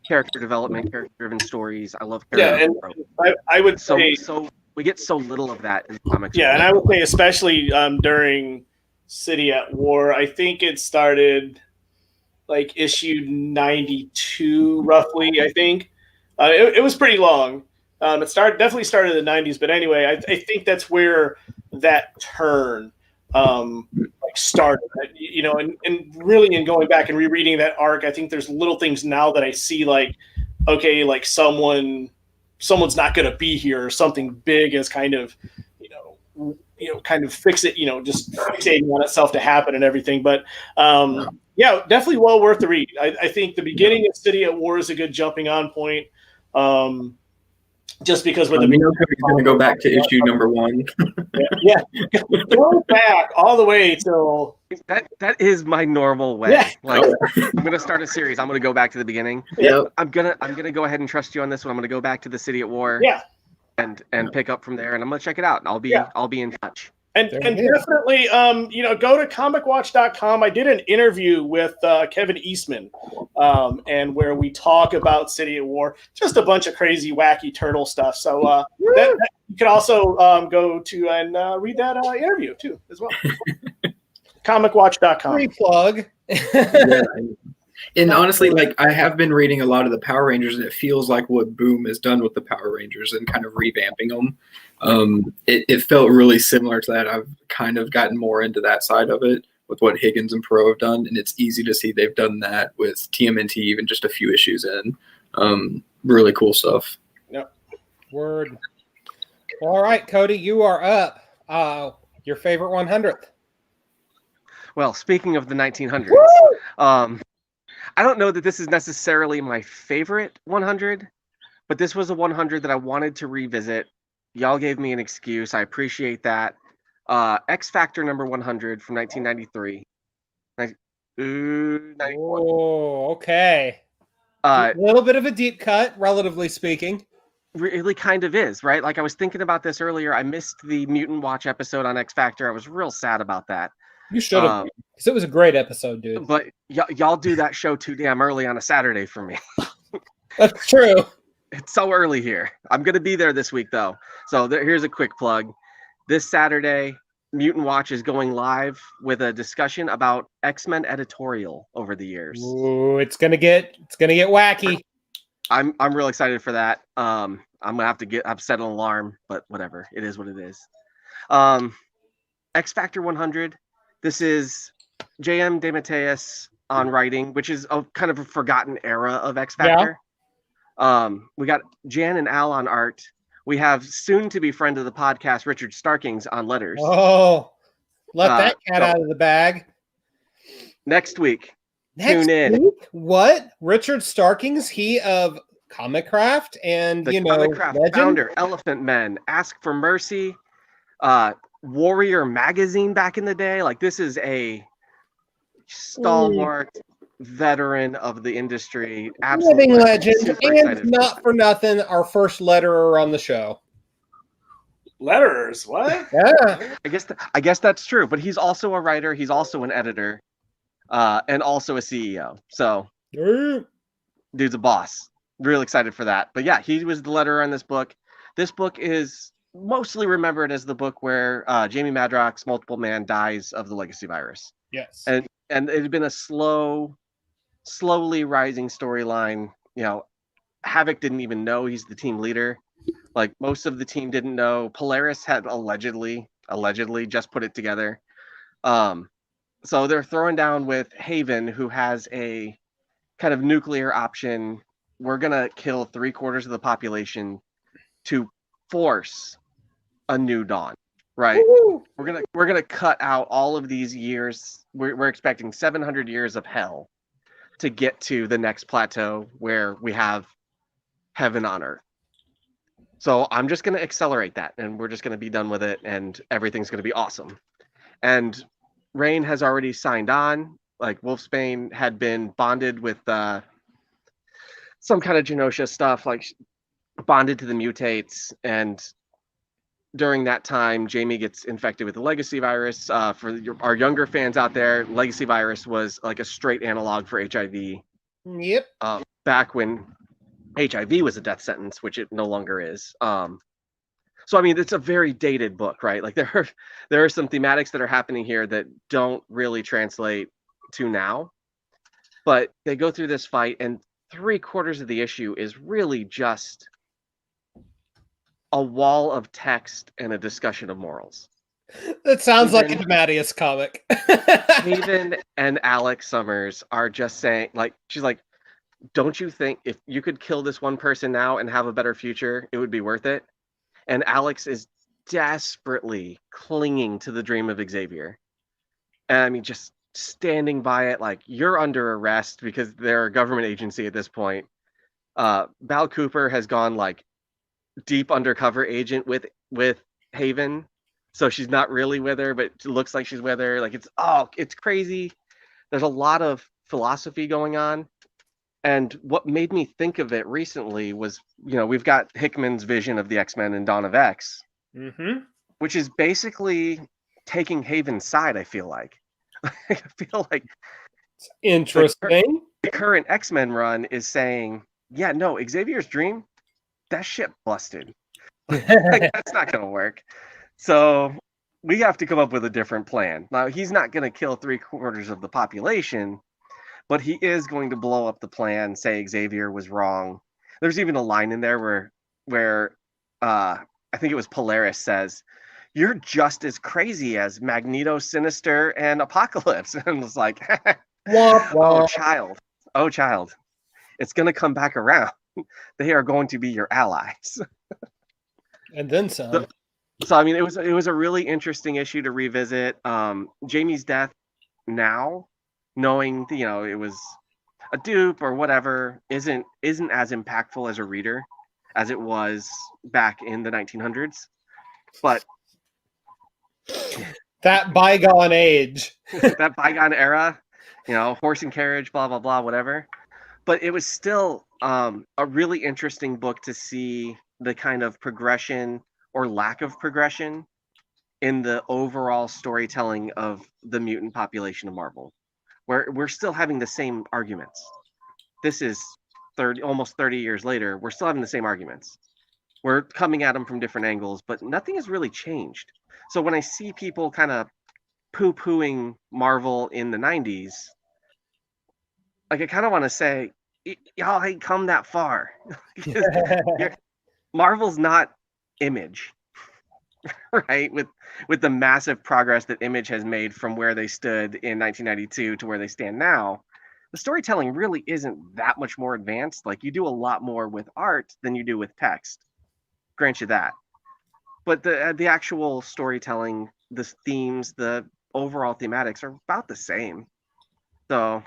character development, character-driven stories. I love character development. I would say so. We get so little of that in comics. Yeah, and I would say especially during City at War. I think it started like issue 92, roughly. I think it was pretty long. It definitely started in the 90s, but anyway, I think that's where that turn started. And really in going back and rereading that arc, I think there's little things now that I see, like, okay, like someone's not going to be here, or something big is kind of, kind of just fixating on itself to happen and everything. But definitely well worth the read. I think the beginning of City at War is a good jumping on point. Just because we're going to go back to issue number 1. Yeah. Go back all the way till that is my normal way. Yeah. Like, I'm going to start a series. I'm going to go back to the beginning. Yep. I'm going to go ahead and trust you on this one. I'm going to go back to the City at War. Yeah. And pick up from there, and I'm going to check it out. And I'll be in touch. And definitely, go to comicwatch.com. I did an interview with Kevin Eastman, and where we talk about City at War, just a bunch of crazy, wacky turtle stuff. So you can also go to and read that interview too, as well. Comicwatch.com. Free plug. Yeah. And honestly, like I have been reading a lot of the Power Rangers, and it feels like what Boom has done with the Power Rangers and kind of revamping them. It felt really similar to that. I've kind of gotten more into that side of it with what Higgins and Perot have done, and it's easy to see they've done that with TMNT even just a few issues in. Really cool stuff. Yep. Word. All right, Cody, you are up. Your favorite 100th. Well, speaking of the 1900s, I don't know that this is necessarily my favorite 100, but this was a 100 that I wanted to revisit. Y'all gave me an excuse. I appreciate that. X Factor number 100 from 1993. 94. Oh, okay. A little bit of a deep cut, relatively speaking. Really kind of is, right? Like I was thinking about this earlier. I missed the Mutant Watch episode on X Factor. I was real sad about that. You should have, because it was a great episode, dude. But y'all do that show too damn early on a Saturday for me. That's true. It's so early here. I'm going to be there this week, though. So here's a quick plug. This Saturday, Mutant Watch is going live with a discussion about X-Men editorial over the years. Ooh, it's gonna get wacky. I'm real excited for that. I'm gonna have set an alarm, but whatever. It is what it is. X Factor 100. This is J.M. DeMatteis on writing, which is a kind of a forgotten era of X Factor. Yeah. We got Jan and Al on art. We have soon-to-be friend of the podcast, Richard Starkings, on letters. Oh, let that cat out of the bag. Next week, tune in. What? Richard Starkings, he of Comicraft and, Comicraft Legend? Founder, Elephant Men, Ask for Mercy, Warrior Magazine back in the day. Like, this is a stalwart veteran of the industry. Absolutely. Living legend. And not for nothing, our first letterer on the show. Letterers? What? Yeah. I guess that's true. But he's also a writer. He's also an editor, and also a CEO. So, dude's a boss. Real excited for that. But yeah, he was the letterer on this book. This book is mostly remembered as the book where Jamie Madrox's Multiple Man dies of the legacy virus. Yes. And it had been a slowly rising storyline. Havoc didn't even know he's the team leader. Like, most of the team didn't know. Polaris had allegedly just put it together. So they're throwing down with Haven, who has a kind of nuclear option. We're gonna kill 3/4 of the population to force a new dawn, right? Woo-hoo! We're gonna cut out all of these years. We're expecting 700 years of hell to get to the next plateau where we have heaven on earth. So I'm just gonna accelerate that, and we're just gonna be done with it, and everything's gonna be awesome. And Rain has already signed on. Like, Wolfsbane had been bonded with some kind of Genosha stuff, like bonded to the mutates, and during that time, Jamie gets infected with the legacy virus. For our younger fans out there, legacy virus was like a straight analog for HIV. Yep. Back when HIV was a death sentence, which it no longer is. So I mean, it's a very dated book, right? Like, there are some thematics that are happening here that don't really translate to now, but they go through this fight, and 3/4 of the issue is really just a wall of text and a discussion of morals. That sounds like a DeMatteis comic. Haven and Alex Summers are just saying, like, she's like, don't you think if you could kill this one person now and have a better future, it would be worth it? And Alex is desperately clinging to the dream of Xavier. And I mean, just standing by it, like, you're under arrest because they're a government agency at this point. Val Cooper has gone, like, deep undercover agent with Haven. So she's not really with her, but it looks like she's with her. Like, it's crazy. There's a lot of philosophy going on. And what made me think of it recently was, we've got Hickman's vision of the X-Men and Dawn of X, which is basically taking Haven's side. I feel like Interesting. the current X-Men run is saying, yeah, no, Xavier's dream, that shit busted. Like, that's not gonna work. So we have to come up with a different plan. Now, he's not gonna kill 3/4 of the population, but he is going to blow up the plan, say Xavier was wrong. There's even a line in there where I think it was Polaris says, "You're just as crazy as Magneto, Sinister, and Apocalypse." And it's like, oh child, it's going to come back around. They are going to be your allies. And then some. So I mean, it was a really interesting issue to revisit. Jamie's death now, knowing it was a dupe or whatever, isn't as impactful as a reader as it was back in the 1900s. But that bygone age, that bygone era, horse and carriage, blah blah blah, whatever. But it was still a really interesting book to see the kind of progression or lack of progression in the overall storytelling of the mutant population of Marvel. Where we're still having the same arguments. This is almost 30 years later. We're still having the same arguments. We're coming at them from different angles, but nothing has really changed. So when I see people kind of poo-pooing Marvel in the 90s, like I kind of want to say, y'all ain't come that far. Marvel's not Image. Right, with the massive progress that Image has made from where they stood in 1992 to where they stand now, the storytelling really isn't that much more advanced. Like, you do a lot more with art than you do with text. Grant you that. But the actual storytelling, the themes, the overall thematics are about the same. So,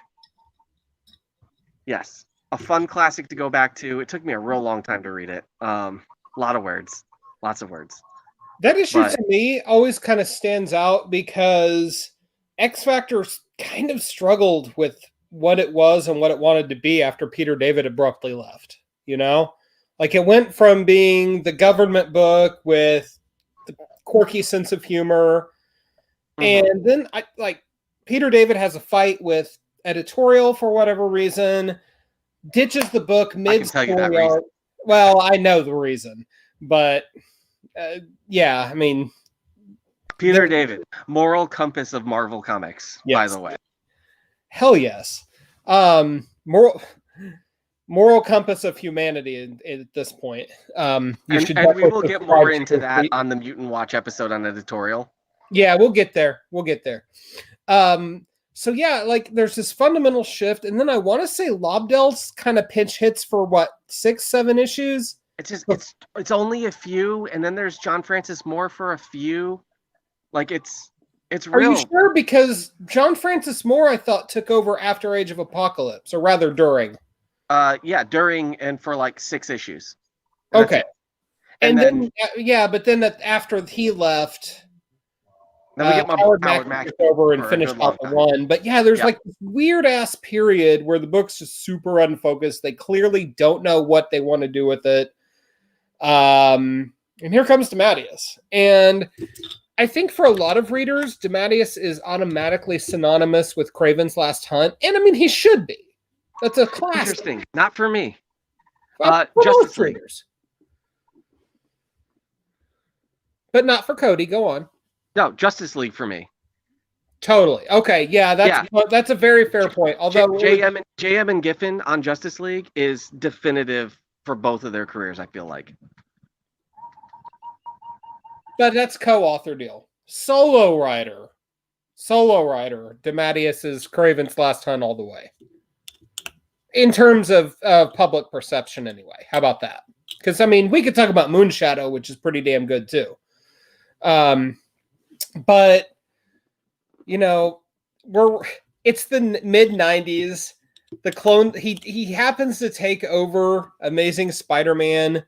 yes, a fun classic to go back to. It took me a real long time to read it. A lot of words, lots of words. That issue to me always kind of stands out because X Factor kind of struggled with what it was and what it wanted to be after Peter David abruptly left. Like, it went from being the government book with the quirky sense of humor, and then Peter David has a fight with editorial for whatever reason, ditches the book mid-story arc. Well, I know the reason, but yeah, I mean, Peter David, moral compass of Marvel Comics, yes. By the way. Hell yes. Moral compass of humanity at this point. And we will get more into that on the Mutant Watch episode on editorial. Yeah, we'll get there. So yeah, like, there's this fundamental shift, and then I want to say Lobdell's kind of pinch hits for 6-7 issues. It's only a few, and then there's John Francis Moore for a few. Like, it's real. Are you sure? Because John Francis Moore, I thought, took over after Age of Apocalypse, or rather during. Yeah, during and for 6 issues. Okay. And then but then after he left, then we get Howard Mack took over and finished off the one. But yeah, there's this weird ass period where the book's just super unfocused. They clearly don't know what they want to do with it. And here comes DeMatteis. And I think for a lot of readers, DeMatteis is automatically synonymous with Kraven's Last Hunt. And I mean, he should be. That's a classic. Interesting. Not for me. Justice readers. But not for Cody. Go on. No, Justice League for me. Totally. Okay. Yeah, that's a very fair point. Although JM and Giffen on Justice League is definitive for both of their careers, I feel like. But that's co-author deal. Solo writer. DeMatteis is Kraven's Last Hunt all the way. In terms of public perception, anyway. How about that? Because, I mean, we could talk about Moonshadow, which is pretty damn good, too. But, it's the mid-90s. The clone, he happens to take over Amazing Spider-Man,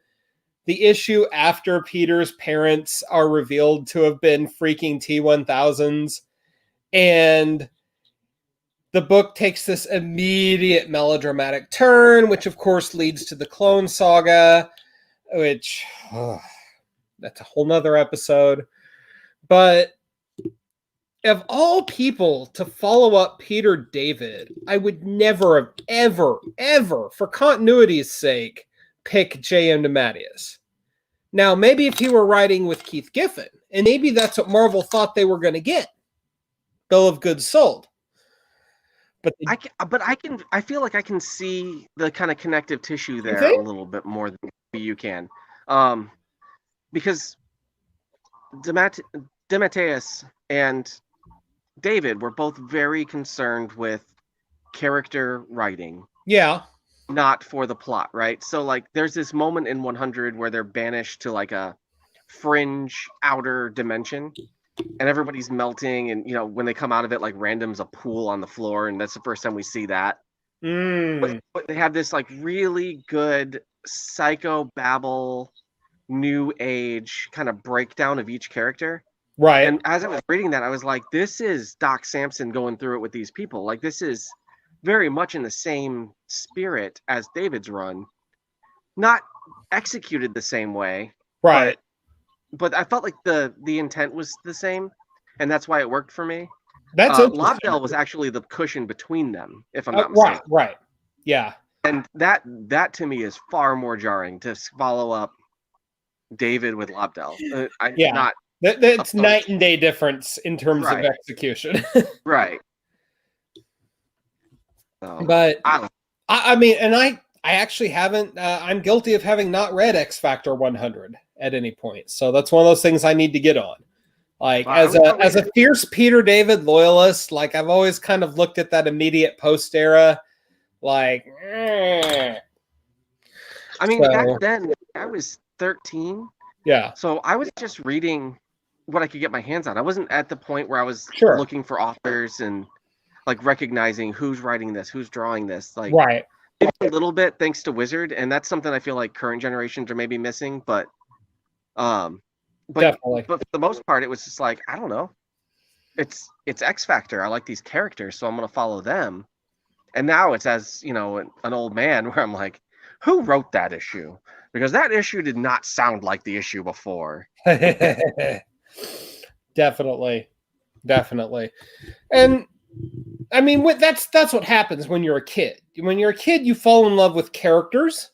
the issue after Peter's parents are revealed to have been freaking T-1000s. And the book takes this immediate melodramatic turn, which of course leads to the Clone Saga, which that's a whole nother episode. But of all people to follow up Peter David, I would never have ever, for continuity's sake, pick J.M. DeMatteis. Now, maybe if he were writing with Keith Giffen, and maybe that's what Marvel thought they were going to get. Bill of goods sold. But I feel like I can see the kind of connective tissue there a little bit more than you can. Because DeMatteis and David were both very concerned with character writing. Yeah. Not for the plot, right? So like there's this moment in 100 where they're banished to like a fringe outer dimension and everybody's melting, and when they come out of it, like random's a pool on the floor, and that's the first time we see that. But they have this like really good psychobabble new age kind of breakdown of each character. Right. And as I was reading that, I was like, this is Doc Samson going through it with these people. Like, this is very much in the same spirit as David's run. Not executed the same way. Right. But I felt like the intent was the same, and that's why it worked for me. That's Lobdell was actually the cushion between them, if I'm not mistaken. Right. Yeah. And that to me is far more jarring to follow up David with Lobdell. That's night and day difference in terms of execution. Right. But I mean, and I actually haven't. I'm guilty of having not read X Factor 100 at any point. So that's one of those things I need to get on. Like as a fierce Peter David loyalist, like I've always kind of looked at that immediate post era, like. I mean, back then I was 13. Yeah. So I was just reading what I could get my hands on. I wasn't at the point where I was looking for authors and like recognizing who's writing this, who's drawing this. Like, right. Maybe a little bit thanks to Wizard, and that's something I feel like current generations are maybe missing. But definitely. But for the most part, it was just like, I don't know. It's X Factor. I like these characters, so I'm gonna follow them. And now it's as an old man where I'm like, who wrote that issue? Because that issue did not sound like the issue before. Definitely. And I mean, that's what happens when you're a kid. When you're a kid, you fall in love with characters,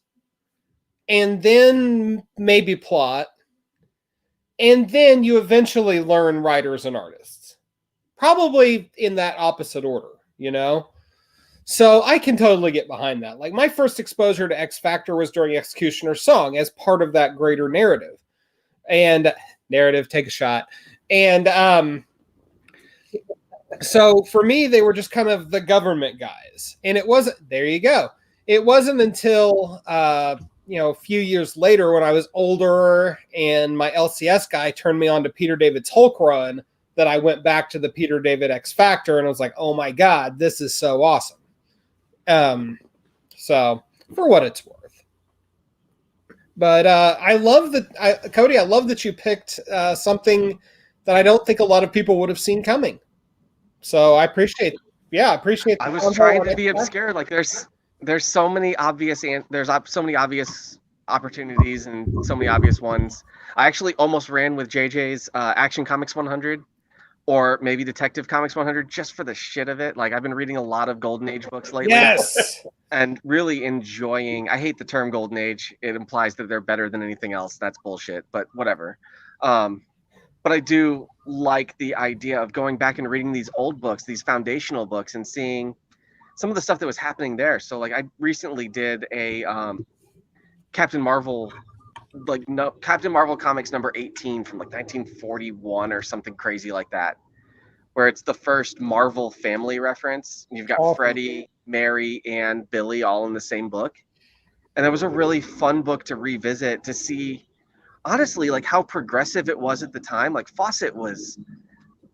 and then maybe plot, and then you eventually learn writers and artists. Probably in that opposite order, So I can totally get behind that. Like my first exposure to X Factor was during Executioner's Song as part of that greater narrative. And take a shot. And so for me, they were just kind of the government guys. And it wasn't, there you go. It wasn't until, a few years later when I was older and my LCS guy turned me on to Peter David's Hulk run that I went back to the Peter David X Factor and I was like, oh my God, this is so awesome. So for what it's worth. But I love that, Cody, I love that you picked something that I don't think a lot of people would have seen coming. So I appreciate it. Yeah, I appreciate it. I was trying to be obscure. Like there's so many obvious so many obvious opportunities and so many obvious ones. I actually almost ran with JJ's Action Comics 100 or maybe Detective Comics 100 just for the shit of it. Like I've been reading a lot of Golden Age books lately. Yes. And really enjoying. I hate the term Golden Age. It implies that they're better than anything else. That's bullshit, but whatever. But I do like the idea of going back and reading these old books, these foundational books, and seeing some of the stuff that was happening there. So like I recently did a Captain Marvel comics number 18 from like 1941 or something crazy like that, where it's the first Marvel family reference. You've got Freddie, Mary, and Billy all in the same book. And it was a really fun book to revisit to see, honestly, like how progressive it was at the time. Like Fawcett was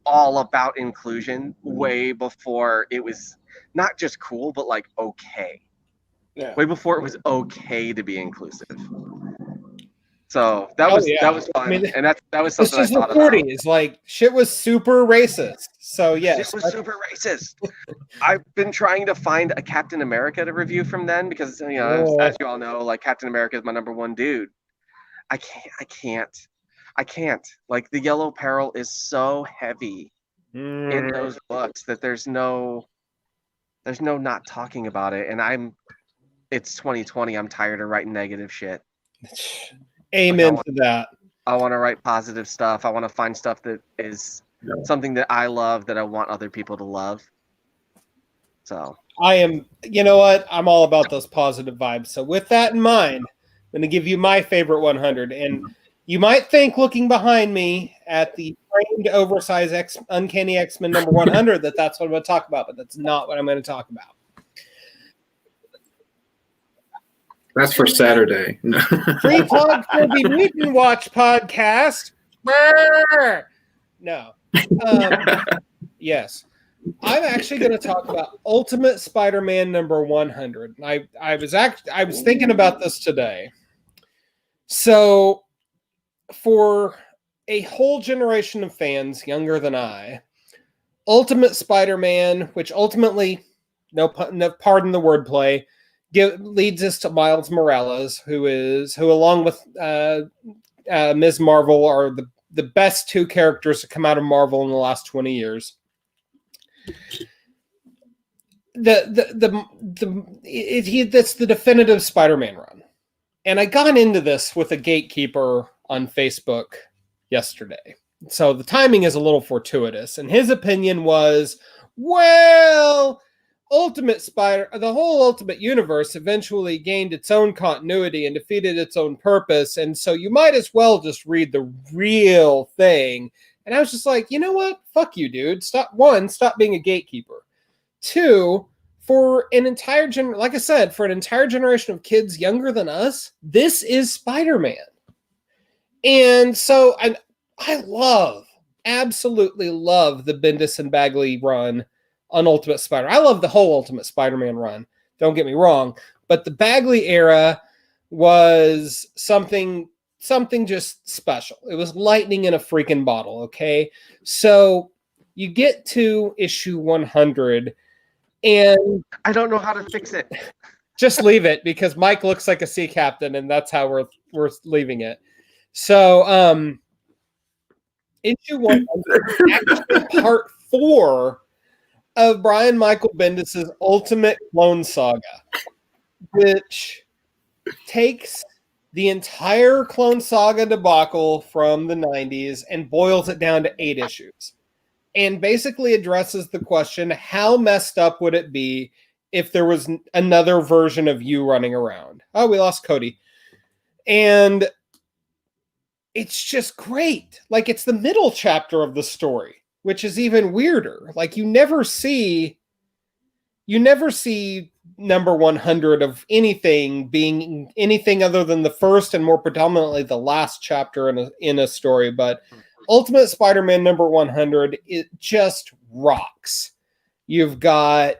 all about inclusion way before it was not just cool, but like okay. Yeah. Way before it was okay to be inclusive. So that was fun. I mean, and that was something I thought about. This is the 40s. Like shit was super racist. So yes, shit was super racist. I've been trying to find a Captain America to review from then because as you all know, like Captain America is my number one dude. I can't. Like the Yellow Peril is so heavy in those books that there's no not talking about it. And it's 2020. I'm tired of writing negative shit. Amen to that. I want to write positive stuff. I want to find stuff that is something that I love, that I want other people to love. So you know what? I'm all about those positive vibes. So with that in mind, I'm going to give you my favorite 100. And you might think, looking behind me at the framed, oversized Uncanny X-Men number 100, that's what I'm going to talk about, but that's not what I'm going to talk about. That's for Saturday. Free Talk for the Mutant Watch podcast. Brr! No. Yes. I'm actually going to talk about Ultimate Spider-Man number 100. I was thinking about this today. So, for a whole generation of fans younger than I, Ultimate Spider-Man, which ultimately, no pardon the wordplay, leads us to Miles Morales, who along with Ms. Marvel are the best two characters to come out of Marvel in the last 20 years. That's the definitive Spider-Man run. And I got into this with a gatekeeper on Facebook yesterday. So the timing is a little fortuitous. And his opinion was, well, the whole Ultimate Universe eventually gained its own continuity and defeated its own purpose. And so you might as well just read the real thing. And I was just like, you know what? Fuck you, dude. Stop being a gatekeeper. Two, for an entire like I said, for an entire generation of kids younger than us, this is Spider-Man. And so I absolutely love the Bendis and Bagley run on Ultimate Spider. I love the whole Ultimate Spider-Man run. Don't get me wrong. But the Bagley era was something just special. It was lightning in a freaking bottle, okay? So you get to issue 100, and I don't know how to fix it. Just leave it, because Mike looks like a sea captain, and that's how we're leaving it. So, issue 100, actually part 4 of Brian Michael Bendis' Ultimate Clone Saga, which takes the entire Clone Saga debacle from the 90s and boils it down to 8 issues. And basically addresses the question, how messed up would it be if there was another version of you running around? Oh, we lost Cody. And it's just great. Like, it's the middle chapter of the story, which is even weirder. Like, you never see number 100 of anything being anything other than the first and more predominantly the last chapter in a story. But Ultimate Spider-Man number 100, it just rocks. You've got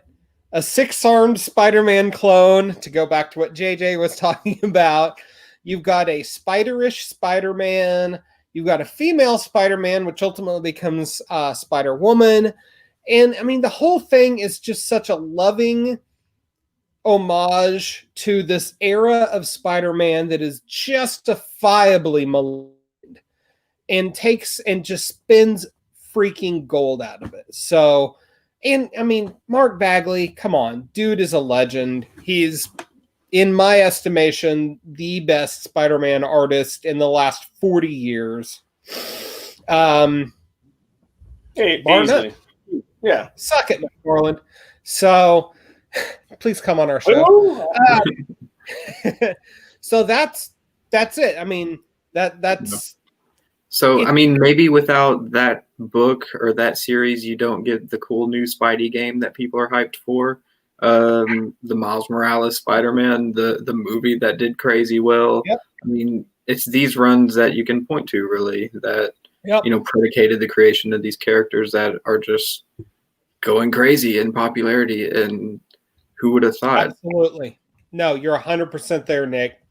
a 6-armed Spider-Man clone, to go back to what JJ was talking about. You've got a spiderish Spider-Man. You've got a female Spider-Man, which ultimately becomes Spider-Woman. And, I mean, the whole thing is just such a loving homage to this era of Spider-Man that is justifiably maligned and takes and just spins freaking gold out of it. So, and, I mean, Mark Bagley, come on. Dude is a legend. He's, in my estimation, the best Spider-Man artist in the last 40 years. Easily. Yeah. Suck it, McFarland. So, please come on our show. So that's it. I mean, that's. So, I mean, maybe without that book or that series, you don't get the cool new Spidey game that people are hyped for. The Miles Morales Spider-Man, the movie that did crazy well. Yep. I mean, it's these runs that you can point to, really, that predicated the creation of these characters that are just going crazy in popularity. And who would have thought? Absolutely. No, you're 100% there, Nick.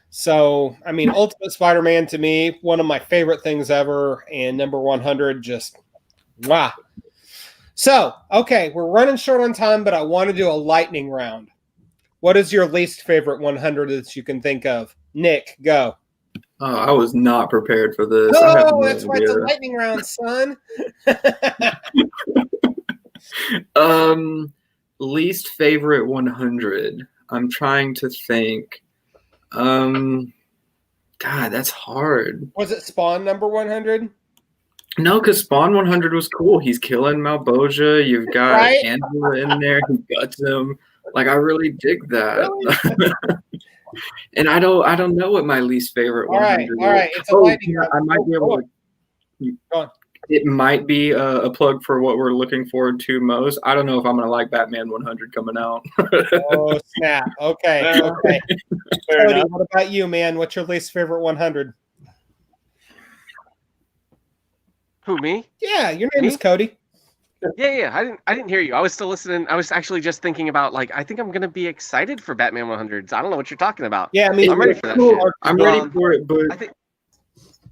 So, I mean, Ultimate Spider-Man, to me, one of my favorite things ever, and number 100, just wow. So, okay, we're running short on time, but I want to do a lightning round. What is your least favorite 100 that you can think of? Nick, go. Oh, I was not prepared for this. I have Oh, no that's why it's a idea. lightning round, son. Least favorite 100. I'm trying to think. God, that's hard. Was it Spawn number 100? No, because Spawn 100 was cool. He's killing Malboja. You've got Right? Angela in there who guts him. Like, I really dig that. Really? And I don't know what my least favorite All right, 100 all right. is. It's a lightning round. I might be able to. Go on. It might be a plug for what we're looking forward to most. I don't know if I'm going to like Batman 100 coming out. Oh, snap. Okay. Okay. Cody, what about you, man? What's your least favorite 100? Who, me? Yeah, your name Me? is Cody. Yeah. I didn't hear you. I was still listening. I was actually just thinking about, like, I think I'm gonna be excited for Batman 100s. I don't know what you're talking about. Yeah, I mean, I'm ready for that shit. I'm ready for it, but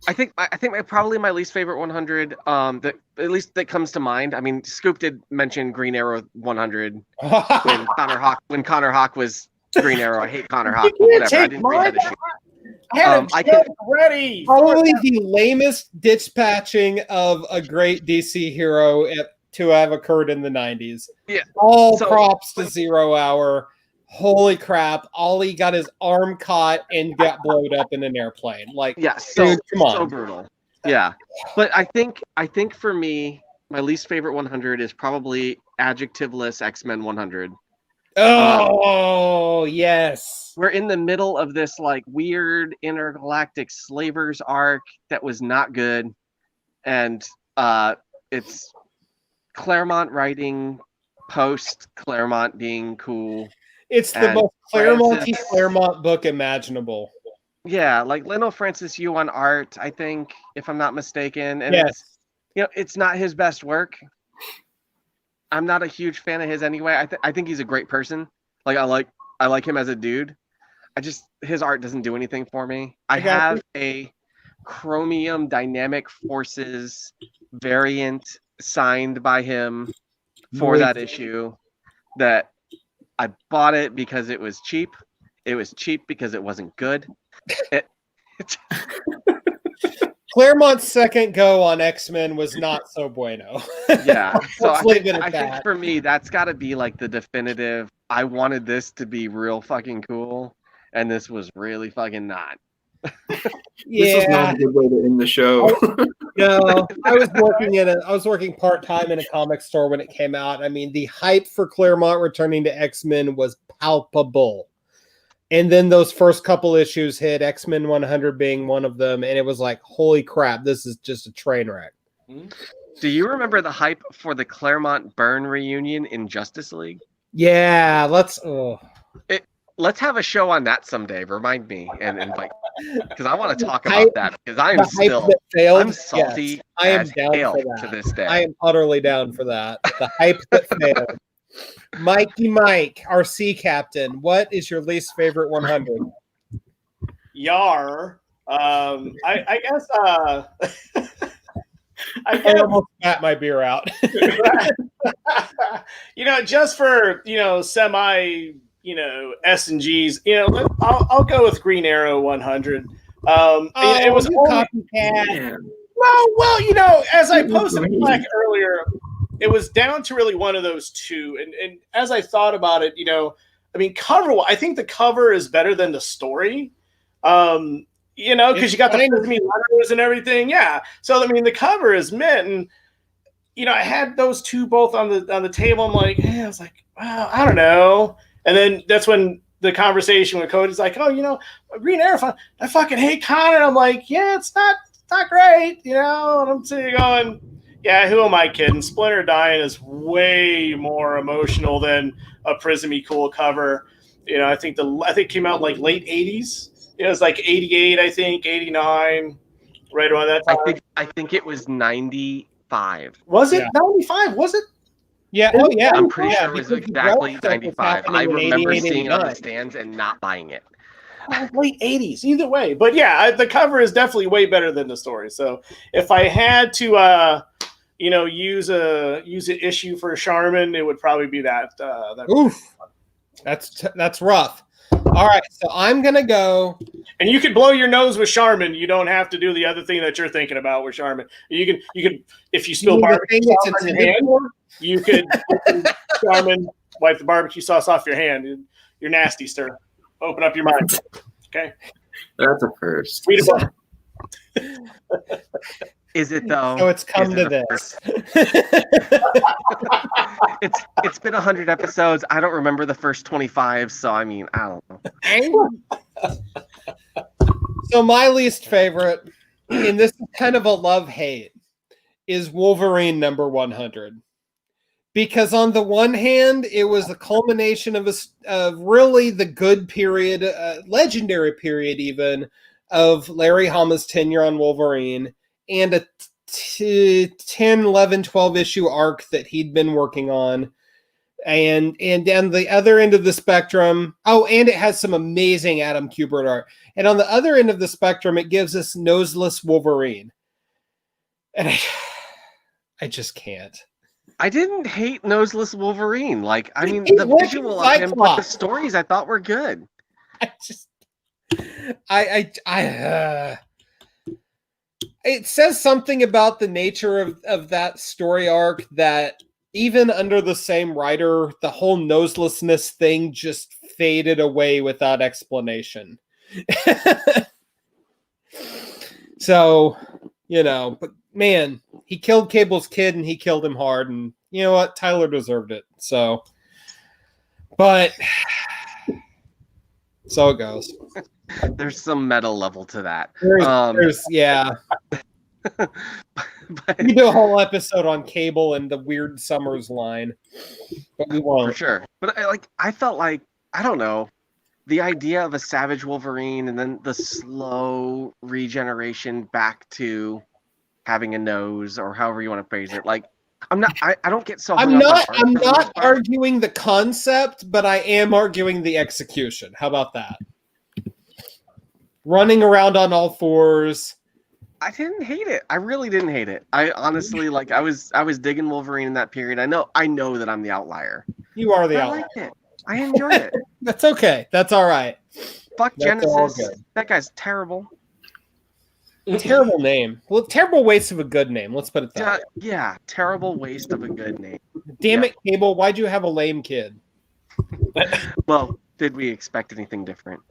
I think probably my least favorite 100, that at least that comes to mind. I mean, Scoop did mention Green Arrow 100 when Connor Hawk was Green Arrow. I hate Connor Hawk, but whatever. I didn't read that shit. I had a joke ready. Probably the lamest dispatching of a great DC hero to have occurred in the 90s. Yeah. All props to 0 Hour. Holy crap. Ollie got his arm caught and got blowed up in an airplane. Like, yeah, dude, come on. So brutal. Yeah. But I think for me, my least favorite 100 is probably adjectiveless X-Men 100. Oh, yes. We're in the middle of this like weird intergalactic slavers arc that was not good. And it's Claremont writing post Claremont being cool. It's the most Claremont book imaginable. Yeah, like Leno Francis Yu on art, I think, if I'm not mistaken. And yes. It's not his best work. I'm not a huge fan of his anyway. I think he's a great person. Like I like him as a dude. His art doesn't do anything for me. I have a Chromium Dynamic Forces variant signed by him for that issue that I bought it because it was cheap. It was cheap because it wasn't good. Claremont's second go on X-Men was not so bueno. Yeah. So I think for me, that's got to be like the definitive, I wanted this to be real fucking cool, and this was really fucking not. Yeah. This is not a good way to end the show. No, I was working part-time in a comic store when it came out. I mean, the hype for Claremont returning to X-Men was palpable. And then those first couple issues hit, X-Men 100 being one of them, and it was like, holy crap, this is just a train wreck. Do you remember the hype for the Claremont Byrne reunion in Justice League? Yeah, let's have a show on that someday. Remind me and invite, because I want to talk about that, because I'm salty. Yes, I am down for that. To this day. I am utterly down for that. The hype that failed. Mikey Mike, our sea captain, what is your least favorite 100? Yar. I guess I almost got my beer out. Just for semi S and G's, I'll go with Green Arrow 100. It was copycat. Well, as I posted back earlier, it was down to really one of those two. And as I thought about it, I think the cover is better than the story. Because you got the letters and everything. Yeah. So the cover is mint, and I had those two both on the table. I'm like, I was like, wow, I don't know. And then that's when the conversation with Cody's like, oh, Green Arrow, I fucking hate Connor. I'm like, yeah, it's not great, and I'm sitting here going, yeah, who am I kidding? Splinter dying is way more emotional than a Prismy cool cover. I think it came out like late 80s. It was like 88, I think, 89, right around that time. I think it was 95. Was it 95? Was it? Yeah. Oh, yeah. I'm pretty sure it was exactly 95. I remember seeing it on the stands and not buying it. Late 80s, either way. But yeah, the cover is definitely way better than the story. So if I had to, use an issue for Charmin, it would probably be that. Oof, that's rough. All right, so I'm gonna go. And you could blow your nose with Charmin. You don't have to do the other thing that you're thinking about with Charmin. You can if you spill barbecue sauce on your hand, you could Charmin, wipe the barbecue sauce off your hand. You're nasty, sir. Open up your mind. Okay. That's a first. Read a book. Is it though? So it's come to this. It's been 100 episodes. I don't remember the first 25, so I mean, I don't know. So my least favorite, and this is kind of a love-hate, is Wolverine number 100. Because on the one hand, it was the culmination of really the good period, legendary period even, of Larry Hama's tenure on Wolverine, and a 10, 11, 12 issue arc that he'd been working on. And on the other end of the spectrum, and it has some amazing Adam Kubert art. And on the other end of the spectrum, it gives us Noseless Wolverine. And I just can't. I didn't hate Noseless Wolverine. Like, I mean, He the was visual of him, but the Cyclops. stories I thought were good. It says something about the nature of that story arc that even under the same writer, the whole noselessness thing just faded away without explanation. So, but man, he killed Cable's kid and he killed him hard, and you know what? Tyler deserved it. So, but so it goes. There's some meta level to that. Yeah. We do a whole episode on Cable and the weird Summers line, but we won't. For sure. But I felt like, I don't know, the idea of a Savage Wolverine and then the slow regeneration back to having a nose, or however you want to phrase it. Like, I don't get so. I'm not arguing the concept, but I am arguing the execution. How about that? Running around on all fours. I didn't hate it. I really didn't hate it. I honestly, I was digging Wolverine in that period. I know that I'm the outlier. You are the outlier. I liked it. I enjoyed it. That's okay. That's all right. Fuck That's Genesis. That guy's terrible. Terrible name. Well, terrible waste of a good name. Let's put it that way. Yeah, terrible waste of a good name. Damn it, Cable. Why'd you have a lame kid? Well, did we expect anything different?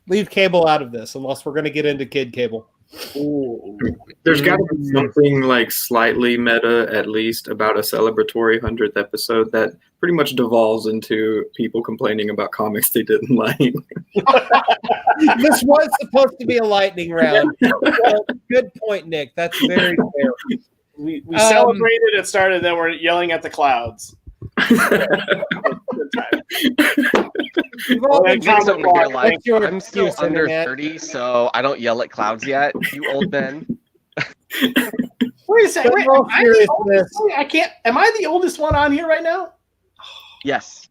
Leave Cable out of this, unless we're going to get into Kid Cable. Ooh. There's got to be something like slightly meta, at least, about a celebratory 100th episode that pretty much devolves into people complaining about comics they didn't like. This was supposed to be a lightning round. Good point, Nick. That's very fair. We celebrated, it started, then we're yelling at the clouds. I'm still under 30, so I don't yell at clouds yet. You old men. Wait a second. I can't. Am I the oldest one on here right now? Yes.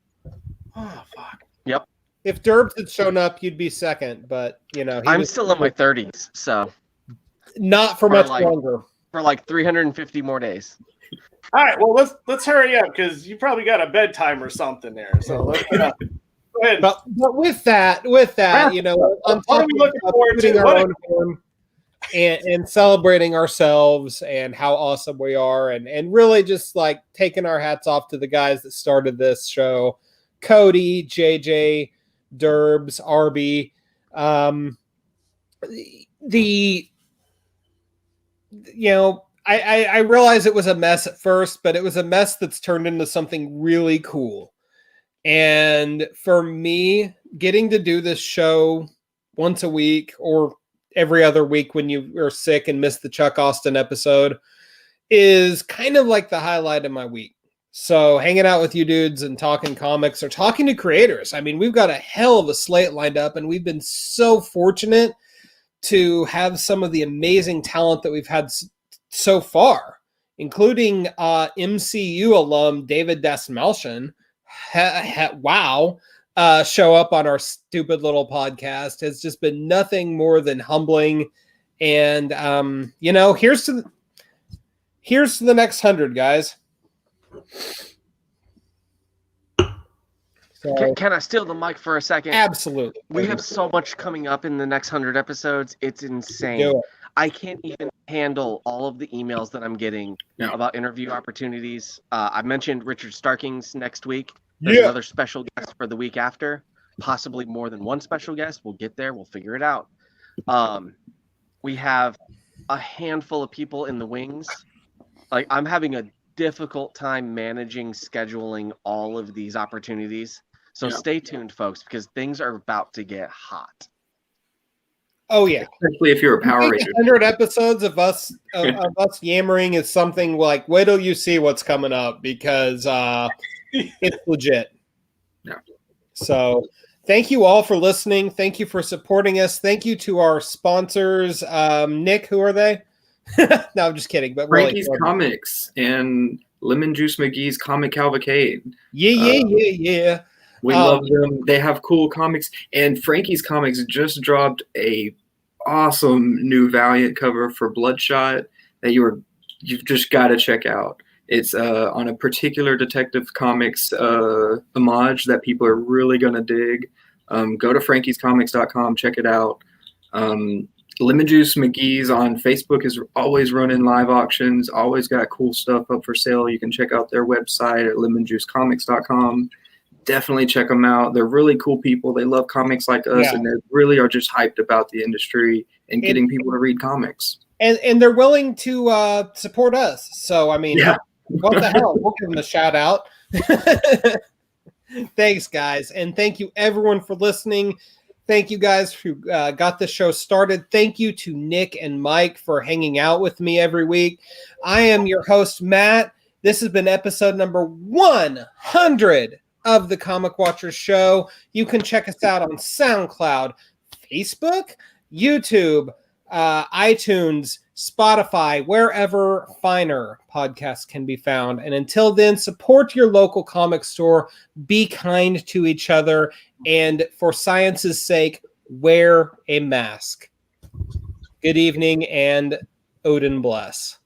Oh fuck. Yep. If Derbs had shown up, you'd be second, but I'm still in my 30s, so not for much longer. For like 350 more days. All right, well let's hurry up because you probably got a bedtime or something there. So let's go ahead. But with that, on top of putting our own home and celebrating ourselves and how awesome we are, and really just like taking our hats off to the guys that started this show, Cody, JJ, Derbs, Arby, I realize it was a mess at first, but it was a mess that's turned into something really cool. And for me, getting to do this show once a week or every other week when you are sick and miss the Chuck Austin episode is kind of like the highlight of my week. So hanging out with you dudes and talking comics or talking to creators. I mean, we've got a hell of a slate lined up, and we've been so fortunate to have some of the amazing talent that we've had so far, including MCU alum David Dasmalchian. Wow. Show up on our stupid little podcast has just been nothing more than humbling. And, here's to the next 100, guys. So, Can I steal the mic for a second? absolutely. We have so much coming up in the next 100 episodes. It's insane. Do it. I can't even handle all of the emails that I'm getting about interview opportunities. I mentioned Richard Starkings next week. There's another special guest for the week after, possibly more than one special guest. We'll get there. We'll figure it out. We have a handful of people in the wings. Like, I'm having a difficult time managing scheduling all of these opportunities. So stay tuned, folks, because things are about to get hot. Oh yeah, especially if you're a Power Ranger. 100 episodes of us yammering is something like, wait till you see what's coming up, because it's legit. Yeah. So thank you all for listening. Thank you for supporting us. Thank you to our sponsors. Nick, who are they? No, I'm just kidding. But Frankie's really, Comics and Lemon Juice McGee's Comic Cavalcade. Yeah. We love them. They have cool comics. And Frankie's Comics just dropped a awesome new Valiant cover for Bloodshot that you've just got to check out. It's on a particular Detective Comics homage that people are really going to dig. Go to frankiescomics.com, check it out. Lemon Juice McGee's on Facebook is always running live auctions, always got cool stuff up for sale. You can check out their website at lemonjuicecomics.com. Definitely check them out. They're really cool people. They love comics like us, and they really are just hyped about the industry and getting people to read comics. And they're willing to support us. So, I mean, what the hell? We'll give them a shout out. Thanks, guys. And thank you, everyone, for listening. Thank you, guys, who got the show started. Thank you to Nick and Mike for hanging out with me every week. I am your host, Matt. This has been episode number 100 of the Comic Watchers Show. You can check us out on SoundCloud, Facebook, YouTube, iTunes, Spotify, wherever finer podcasts can be found. And until then, support your local comic store, be kind to each other, and for science's sake, wear a mask. Good evening, and Odin bless.